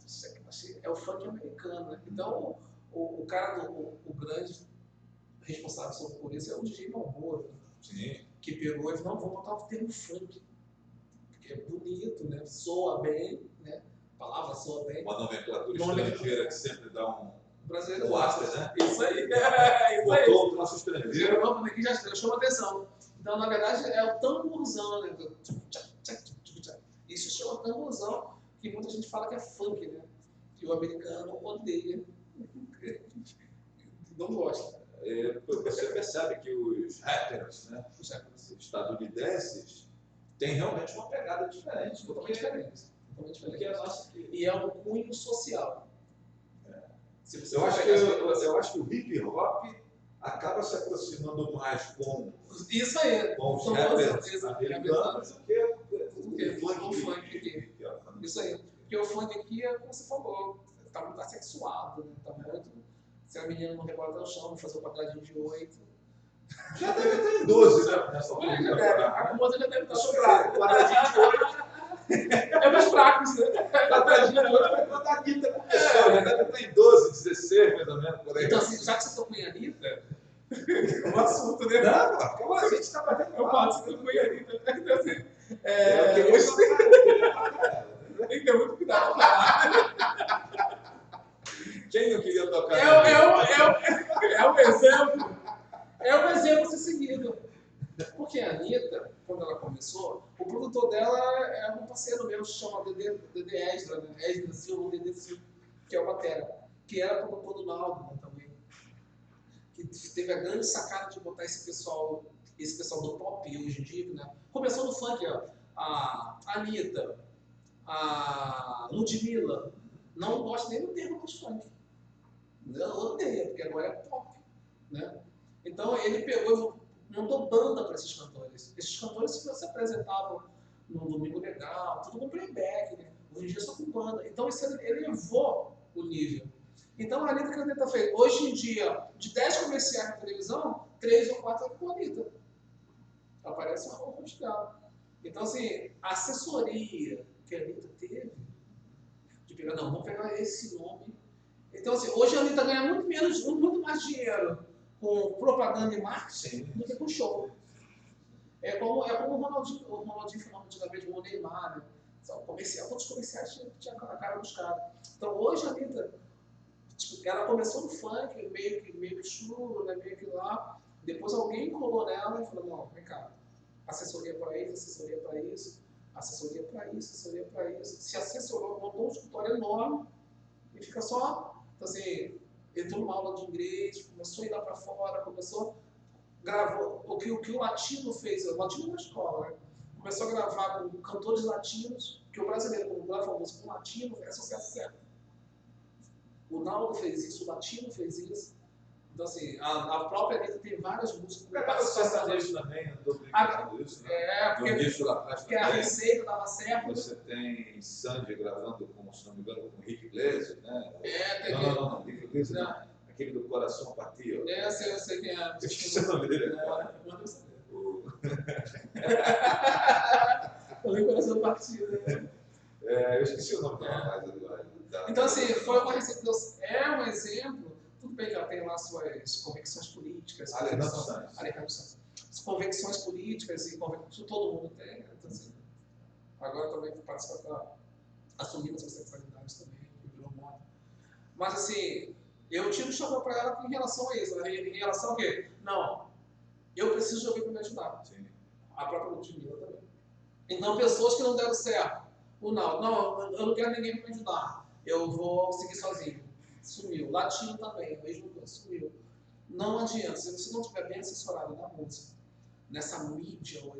Sex Machine é o funk americano, né? Então, o cara, o grande responsável por isso é o DJ Malboro, né? Que pegou e falou, não, vamos botar o termo funk, porque é bonito, né? Soa bem, né? A palavra soa bem. Uma nomenclatura estrangeira que sempre dá um brasileiro gosta, né? Isso aí, isso aí. Botou o nosso estrangeiro. Aqui já chama atenção. Então, na verdade, é o tamborzão, né? Isso chama tamborzão, que muita gente fala que é funk, né? Que o americano odeia, não gosta. Você percebe que os rappers, né, estadunidenses têm realmente uma pegada diferente. Totalmente diferente. E é um cunho social. Eu acho que o hip hop acaba se aproximando mais com os rappers americanos do que o funk aqui. Isso aí. Porque o funk aqui é como você falou, está muito assexuado, né? Tá muito. Se a menina não rebola até o chão, fazer um quadradinho de 8. Já deve estar em 12, né? Nessa altura. A moça já deve estar sobrada. Quadradinho de 8. É dos fracos, né? Quadradinho de 8 vai contar a quinta começou. Já deve estar em 12, 16, mais ou menos. Por aí. Então, assim, já que você tocou em Anitta, é um assunto, né? Não, como a gente está batendo eu faço, você tocou em Anitta. Então, assim, tem que ter muito cuidado. Quem não queria tocar? É um exemplo. É um exemplo a ser seguido. Porque a Anitta, quando ela começou, o produtor dela é um parceiro meu, se chama Dedê Esdra, né? Esdra Silva, Dedê Silva, que é o batera, que era produtor do Naldo, né, também. Que teve a grande sacada de botar esse pessoal do pop hoje em dia, né? Começou no funk, ó. A Anitta, a Ludmilla, não gosta nem do termo de funk. Não odeia, porque agora é pop, né? Então ele pegou e montou banda para esses cantores. Esses cantores se apresentavam no Domingo Legal, tudo com playback, né? Hoje em dia só com banda. Então isso ele elevou o nível. Então a Anitta que a Anitta fez, hoje em dia, de 10 comerciais na televisão, 3 ou 4 é com a Anitta. Aparece uma rosto dela. Então assim, a assessoria que a Anitta teve, de pegar, não, vamos pegar esse nome. Então assim, hoje a Anitta ganha muito mais dinheiro com propaganda e marketing do que com show. É como o Ronaldinho falou antigamente, o Neymar, né? Todos os comerciais tinham a cara dos caras. Então hoje a Anitta, tipo, ela começou no funk, meio que chulo, né? Meio que lá. Depois alguém colou nela e falou, não, vem cá, assessoria para isso, assessoria para isso, assessoria para isso, assessoria para isso. Se assessorou, montou um escritório enorme e fica só, então assim, entrou numa aula de inglês, começou a ir lá para fora, gravou o que o latino fez, o latino na escola, né? Começou a gravar com cantores latinos, que o brasileiro, quando grava música com latino, é sucesso certo. O Naldo fez isso, o latino fez isso. Então, assim, a própria Anitta tem várias músicas com Cara, os participação sertanejos dela. também andou brincando isso, né? É, No início da praça porque a também. receita dava certo. Você tem Sandy gravando com, se não me engano, com Rick Iglesias, né? Tem Não, Rick Iglesias não. Aquele do Coração Partiu. Eu sei quem é. Eu esqueci o nome dele. Não deve saber. Falei coração partido, né? Eu esqueci o nome do rapaz agora. Então, assim, foi uma receita. É um exemplo. Tudo bem que ela tem lá suas convicções políticas. Alejandro Sanz. Convicções políticas e convicções todo mundo tem. Então, assim, agora também participa da assumindo essa sexualidade também, que virou moda. Mas, assim, eu tiro o chapéu para ela em relação a isso. Né? Em relação a quê? Não, eu preciso de alguém para me ajudar. Sim. A própria Ludmilla também. Então, pessoas que não deram certo. Não, eu não quero ninguém para me ajudar. Eu vou seguir sozinho. Sumiu. Latino também, mesmo coisa, sumiu. Não adianta. Se você não estiver bem assessorado na música, nessa mídia, ou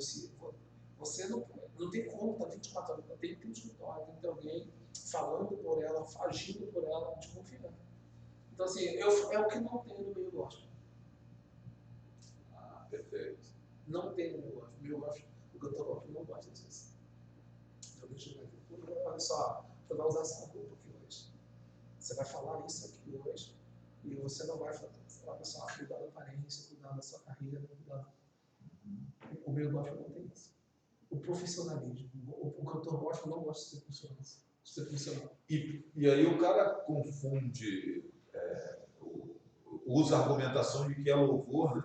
você não tem como estar 24 horas. Tem que ter um escritório, tem que ter alguém falando por ela, agindo por ela, de confiança. Então, assim, é o que não tem no meio gospel. Perfeito. Não tem no meio gospel. O meio gospel, o cantor gospel não gosta disso. Olha só, você vai usar essa roupa aqui hoje. Você vai falar isso aqui hoje. E você não vai falar, olha só, cuidar da aparência, cuidar da sua carreira, cuidar. O meio gospel não tem isso. O profissionalismo. O cantor gospel não gosta de ser profissional. E aí o cara confunde, usa a argumentação de que é louvor, né?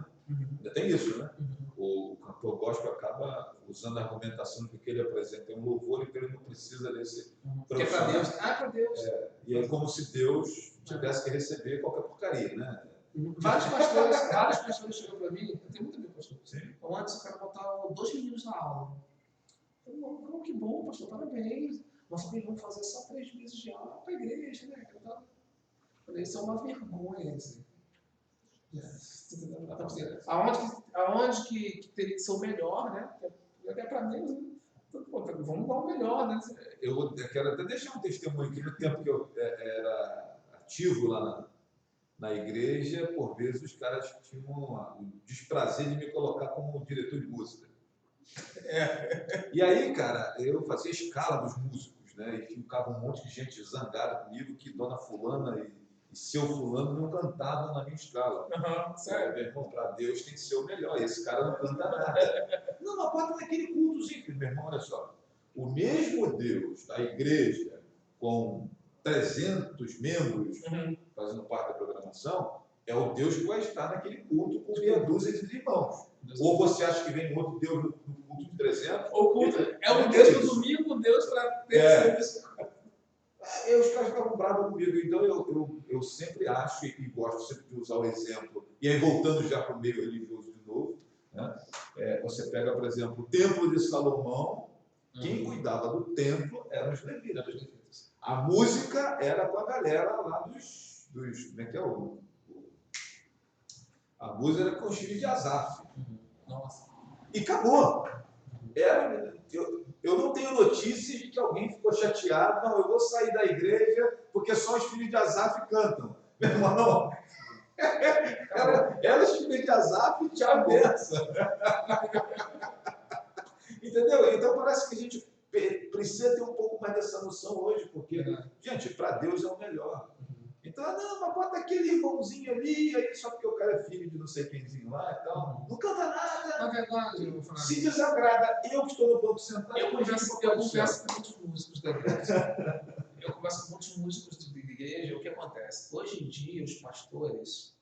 Ainda tem isso, né? O cantor gospel acaba usando a argumentação de que ele apresenta um louvor e que ele não precisa desse que é para Deus. Para Deus. E é como se Deus tivesse que receber qualquer porcaria, né? Vários pastores chegam para mim, eu tenho muito amigo pastor. Sim. Antes eu quero botar 2 meninos na aula. Eu, que bom, pastor, parabéns. Nós vamos fazer só 3 meses de aula para a igreja, né? Isso é uma vergonha, assim. Aonde que teria que ser o melhor, né? Até para Deus, né? Vamos dar o melhor, né? Eu quero até deixar um testemunho aqui. No tempo que eu era ativo lá na igreja, por vezes os caras tinham o desprazer de me colocar como diretor de música. E aí, cara, eu fazia escala dos músicos, né? E ficava um monte de gente zangada comigo que dona fulana e seu fulano não cantavam na minha escala. Sério? Meu irmão, para Deus tem que ser o melhor. Esse cara não canta nada. Não, mas bota naquele cultozinho. Meu irmão, olha só. O mesmo Deus da igreja, com 300 membros fazendo parte da programação, é o Deus que vai estar naquele culto com meia dúzia de irmãos. Ou você acha que vem outro Deus no culto de 300? O culto é o Deus do domingo, Deus para ter os caras ficavam bravos comigo, então eu sempre acho e gosto sempre de usar o exemplo, e aí voltando já para o meio religioso de novo, né? Você pega, por exemplo, o Templo de Salomão, quem cuidava do templo eram os levitas. A música era com a galera lá dos como é que é a música era com os filhos de Asaf. Nossa. E acabou. Eu não tenho notícias de que alguém ficou chateado. Não, eu vou sair da igreja porque só os filhos de Asaf cantam. Meu irmão, era os filhos de Asaf e tchau, benção. Entendeu? Então parece que a gente precisa ter um pouco mais dessa noção hoje, porque, gente, para Deus é o melhor. Então, não, mas bota aquele irmãozinho ali, aí só porque o cara é filho de não sei quemzinho lá e tal. Não canta nada. Na verdade, eu vou falar se desagrada. Eu que estou no banco sentado, eu converso com muitos músicos da igreja. Eu converso com muitos músicos de igreja. O que acontece? Hoje em dia, os pastores,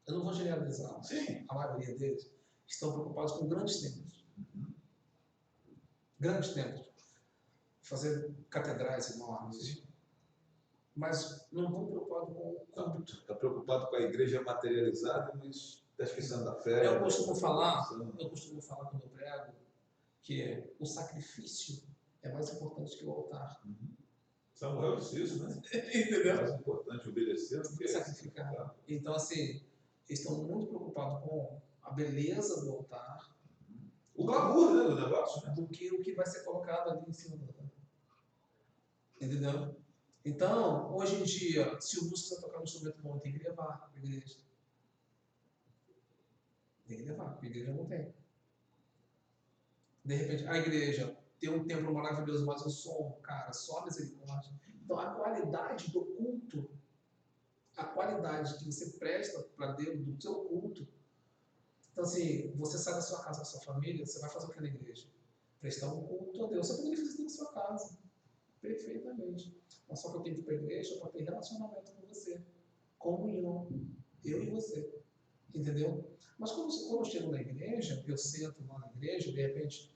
eu não vou generalizar, mas a maioria deles estão preocupados com grandes templos. Grandes templos. Fazer catedrais enormes. Mas não estão preocupados com o culto. Está preocupado com a igreja materializada, mas está esquecendo da fé. Eu costumo falar quando eu prego, que o sacrifício é mais importante que o altar. Samuel disse isso, né? Entendeu? É mais importante obedecer do que sacrificar. Tá? Então, assim, eles estão muito preocupados com a beleza do altar. O glamour, né, do negócio, né? Do que o que vai ser colocado ali em cima do altar. Entendeu? Então, hoje em dia, se o músico está tocando um instrumento bom, tem que levar para a igreja. Tem que levar, porque a igreja não tem. De repente, a igreja tem um templo maravilhoso, mas o som, cara, só misericórdia. Então, a qualidade do culto, a qualidade que você presta para Deus, do seu culto. Então, assim, você sai da sua casa, da sua família, você vai fazer o que na igreja? Prestar um culto a Deus. Você poderia fazer isso na sua casa, perfeitamente. Mas só que eu tenho que ir para a igreja para ter relacionamento com você. Comunhão. Eu e você. Entendeu? Mas quando eu chego na igreja, eu sento lá na igreja, de repente,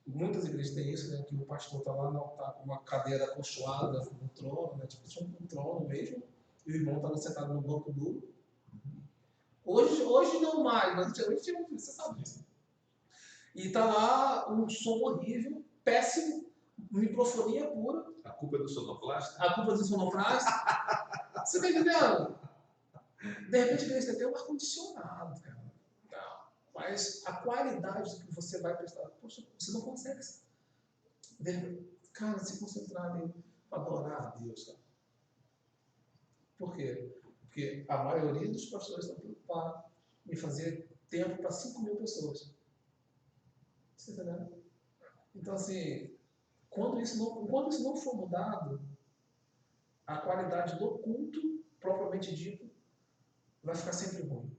muitas igrejas têm isso, né? Que o pastor está lá, tá com uma cadeira acolchoada no trono, né? Tipo, um trono mesmo, e o irmão está sentado no banco duro. Hoje não mais, mas antigamente tinha muito isso, você sabe disso. E está lá um som horrível, péssimo, microfonia pura. A culpa é do sonoplasta? A culpa é do sonoplasta. Você está entendendo? De repente, eles têm até um ar-condicionado, cara. Não. Mas a qualidade do que você vai prestar, poxa, você não consegue, cara, se concentrar ali para adorar a Deus, cara. Por quê? Porque a maioria dos pastores estão preocupados em fazer tempo para 5.000 pessoas. Você está entendendo? Então, assim, quando isso não for mudado, a qualidade do culto, propriamente dito, vai ficar sempre ruim.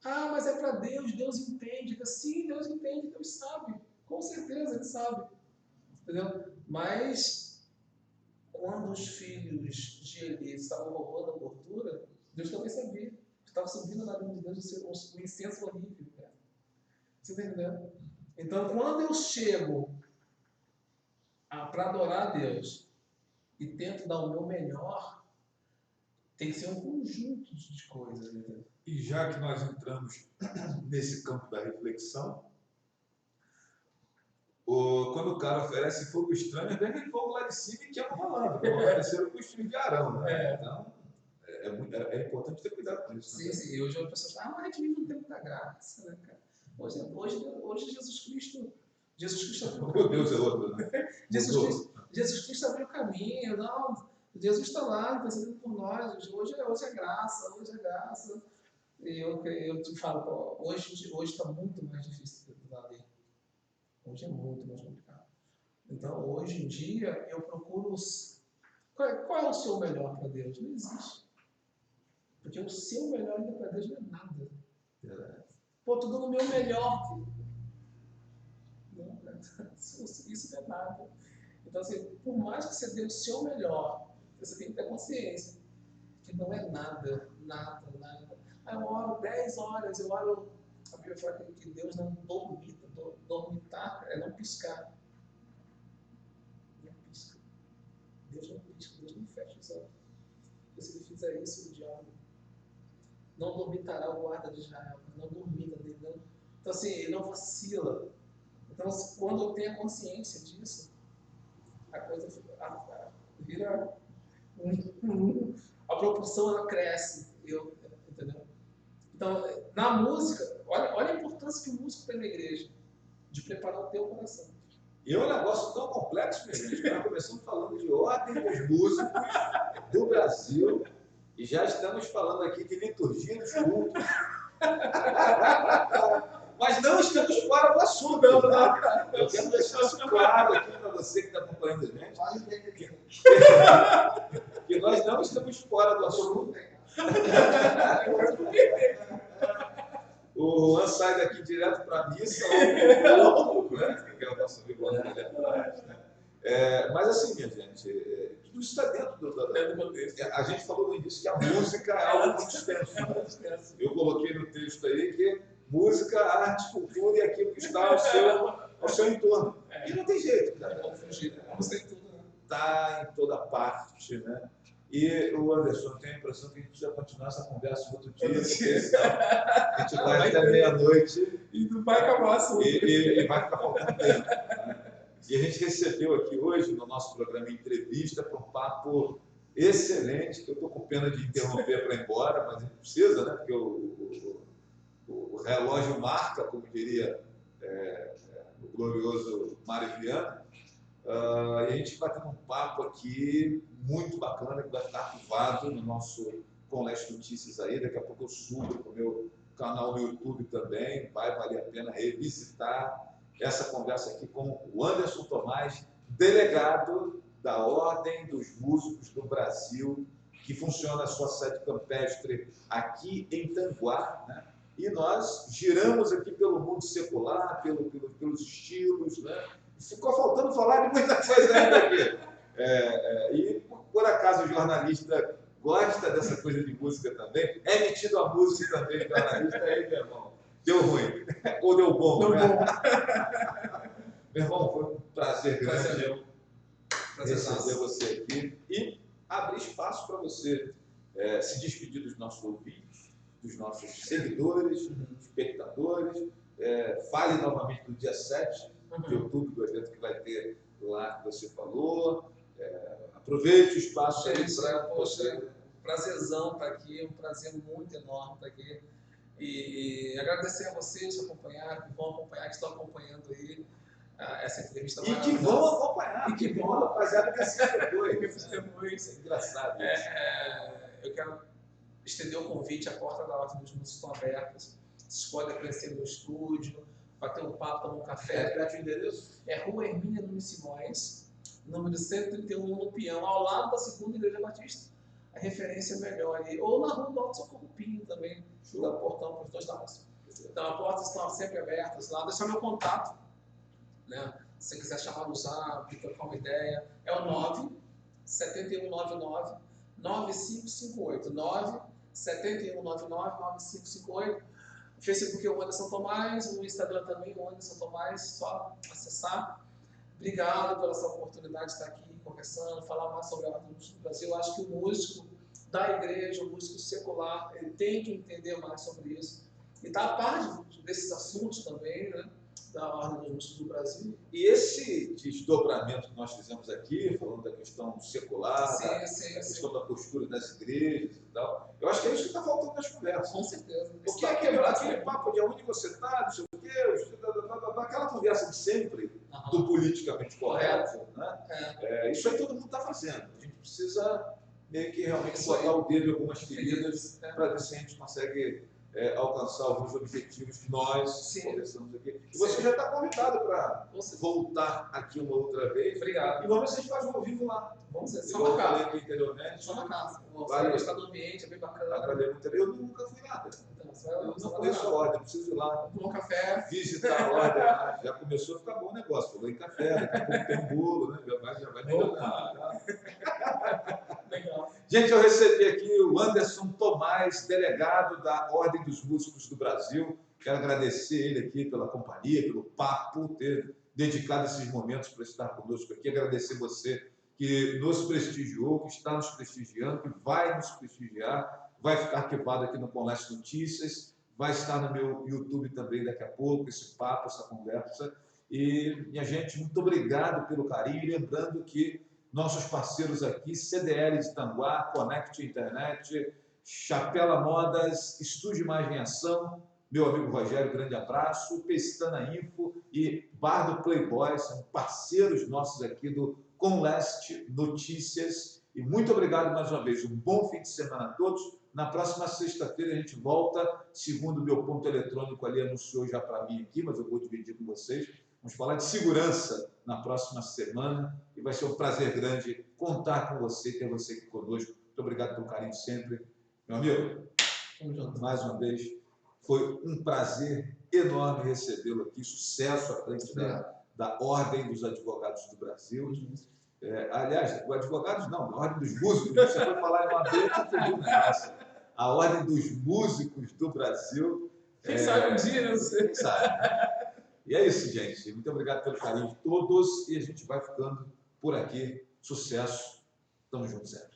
Ah, mas é para Deus, Deus entende. Sim, Deus entende, Deus sabe. Com certeza, Ele sabe. Entendeu? Mas, quando os filhos de Eli estavam roubando a gordura, Deus também sabia. Estava subindo na língua de Deus um incenso horrível. Cara. Você está entendendo? Então, quando eu chego para adorar a Deus e tento dar o meu melhor, tem que ser um conjunto de coisas. Entendeu? E já que nós entramos nesse campo da reflexão, quando o cara oferece fogo estranho, vem aquele fogo lá de cima e queima rolando, como aconteceu com os filhos de Arão. Né? Então, é importante ter cuidado com isso. Sim, né? Sim. Hoje as pessoas falam, mas a gente vive no tempo da graça, né, cara? Hoje Jesus Cristo abriu o caminho. Deus é outro, né? Jesus Cristo abriu o caminho. Não, Jesus está lá, intercedendo por nós. Hoje é graça, hoje é graça. E eu te falo, hoje está muito mais difícil da lei. Hoje é muito mais complicado. Então, hoje em dia, eu procuro... Qual é o seu melhor para Deus? Não existe. Porque o seu melhor ainda para Deus não é nada. Pô, estou dando o meu melhor. Não, isso não é nada. Então, assim, por mais que você dê o seu melhor, você tem que ter consciência que não é nada. Aí eu oro 10 horas, a Bíblia fala que Deus não dormita. Dormitar é não piscar. Não pisca. Deus não pisca, Deus não fecha os olhos. Porque se ele fizer isso, o diabo não dormitará o guarda de Israel. Não dormita, entendeu? Então, assim, ele não vacila. Então, quando eu tenho a consciência disso, a coisa vira... a proporção ela cresce. Entendeu? Então, na música, olha a importância que o músico tem na igreja, de preparar o teu coração. E é um negócio tão complexo, minha gente. Nós começamos falando de ordem dos músicos do Brasil e já estamos falando aqui de liturgia dos cultos. Mas não estamos fora do assunto. Não. Eu quero deixar isso claro aqui para você que está acompanhando a gente. Que nós não estamos fora do assunto. O Juan sai daqui direto para a missa, que é o nosso vigor ali atrás. Mas assim, minha gente, tudo isso está dentro do contexto. A gente falou no início que a música é algo muito extenso. Eu coloquei no texto aí que música, arte, cultura e aquilo que está ao seu entorno. E não tem jeito, cara. Está em toda parte, né? E o Anderson, tem a impressão que a gente vai continuar essa conversa no outro dia. A gente vai até meia-noite. E não vai acabar assim. E vai ficar faltando tempo. Né? E a gente recebeu aqui hoje, no nosso programa Entrevista, para um papo excelente, que eu estou com pena de interromper para ir embora, mas a gente precisa, né? Porque o relógio marca, como diria o glorioso Mário Viana. E a gente vai ter um papo aqui muito bacana, que vai ficar arquivado no nosso Com Leste Notícias aí. Daqui a pouco eu subo para o meu canal no YouTube também, vai valer a pena revisitar essa conversa aqui com o Anderson Tomás, delegado da Ordem dos Músicos do Brasil, que funciona a sua sede campestre aqui em Tanguá, né? E nós giramos aqui pelo mundo secular, pelos estilos, né? Ficou faltando falar de muita coisa ainda aqui. E por acaso o jornalista gosta dessa coisa de música também, é metido a música também, jornalista, aí, meu irmão, deu ruim, ou deu bom, Deu né? bom. Meu irmão, foi um prazer grande Prazerzaço. receber você aqui e abrir espaço para você se despedir dos nossos ouvintes, dos nossos seguidores, espectadores. Fale novamente do dia 7 de outubro, do evento que vai ter lá que você falou. Aproveite o espaço aí para você. Prazerzão estar aqui, um prazer muito enorme estar aqui. E agradecer a vocês que acompanharam, que vão acompanhar, que estão acompanhando aí essa entrevista maravilhosa. E que vão acompanhar, e que vão, rapaziada, que assiste depois. Isso é engraçado isso. Eu quero estender o convite, a porta da Ordem dos Músicos estão abertas. Vocês podem aparecer no meu estúdio, bater um papo, tomar um café. Repete o endereço? É Rua Hermínia Nunes Simões, número 131, no Peão, ao lado da Segunda Igreja Batista. A referência é melhor ali. Ou na Rua do Alto Socorro Pinho também, do portão para os dois lados. Então, as portas estão sempre abertas lá. Deixa meu contato, né? Se você quiser chamar no zap, trocar uma ideia, é o 97199-9558. 97199-9558. O Facebook é o Anderson Tomás, o Instagram também, o Anderson Tomás, só acessar. Obrigado pela essa oportunidade de estar aqui conversando, falar mais sobre a Ordem do Brasil. Eu acho que o músico da igreja, o músico secular, ele tem que entender mais sobre isso. E está a par desses assuntos também, né, da Ordem dos Músicos do Brasil. E esse desdobramento que nós fizemos aqui, falando da questão secular, da questão da postura das igrejas e tal, eu acho que é isso que está faltando nas conversas. Com certeza. Porque aquele papo de onde você está, não sei o quê, aquela conversa de sempre do politicamente correto, né? Isso aí todo mundo está fazendo. A gente precisa meio que realmente botar o dedo em algumas feridas para ver se a gente consegue alcançar alguns objetivos que nós conversamos aqui. E você já está convidado para voltar aqui uma outra vez. Obrigado. E vamos ver se a gente faz um ao vivo lá. Vamos ver. Só na casa. Aqui anteriormente. Só na casa. Vai gostar do ambiente, é bem bacana. Eu nunca fui nada. Eu não conheço a Ordem, preciso ir lá. Tomar um café. Visitar a Ordem lá. Já começou a ficar bom o negócio. Falou em café, daqui a pouco tem um bolo, né? Já vai melhorar. Legal. Gente, eu recebi aqui o Anderson Tomás, delegado da Ordem dos Músicos do Brasil. Quero agradecer ele aqui pela companhia, pelo papo, ter dedicado esses momentos para estar conosco aqui. Agradecer você que nos prestigiou, que está nos prestigiando, que vai nos prestigiar, vai ficar arquivado aqui no Conleste Notícias, vai estar no meu YouTube também daqui a pouco, esse papo, essa conversa. E, minha gente, muito obrigado pelo carinho. Lembrando que nossos parceiros aqui, CDL de Tanguá, Connect Internet, Chapela Modas, Estúdio Imagem e Ação, meu amigo Rogério, grande abraço, Pestana Info e Bar do Playboy, são parceiros nossos aqui do Conleste Notícias. E muito obrigado mais uma vez, um bom fim de semana a todos. Na próxima sexta-feira a gente volta, segundo o meu ponto eletrônico ali anunciou já para mim aqui, mas eu vou dividir com vocês. Vamos falar de segurança na próxima semana e vai ser um prazer grande contar com você, ter você aqui conosco. Muito obrigado pelo carinho sempre. Meu amigo, mais uma vez, foi um prazer enorme recebê-lo aqui. Sucesso à frente da Ordem dos Advogados do Brasil. Aliás, advogados não, a Ordem dos Músicos. Você foi falar em uma vez que pediu nessa. A Ordem dos Músicos do Brasil. Quem sabe um dia, não sei. Quem sabe. E é isso, gente. Muito obrigado pelo carinho de todos. E a gente vai ficando por aqui. Sucesso. Tamo junto, Zé.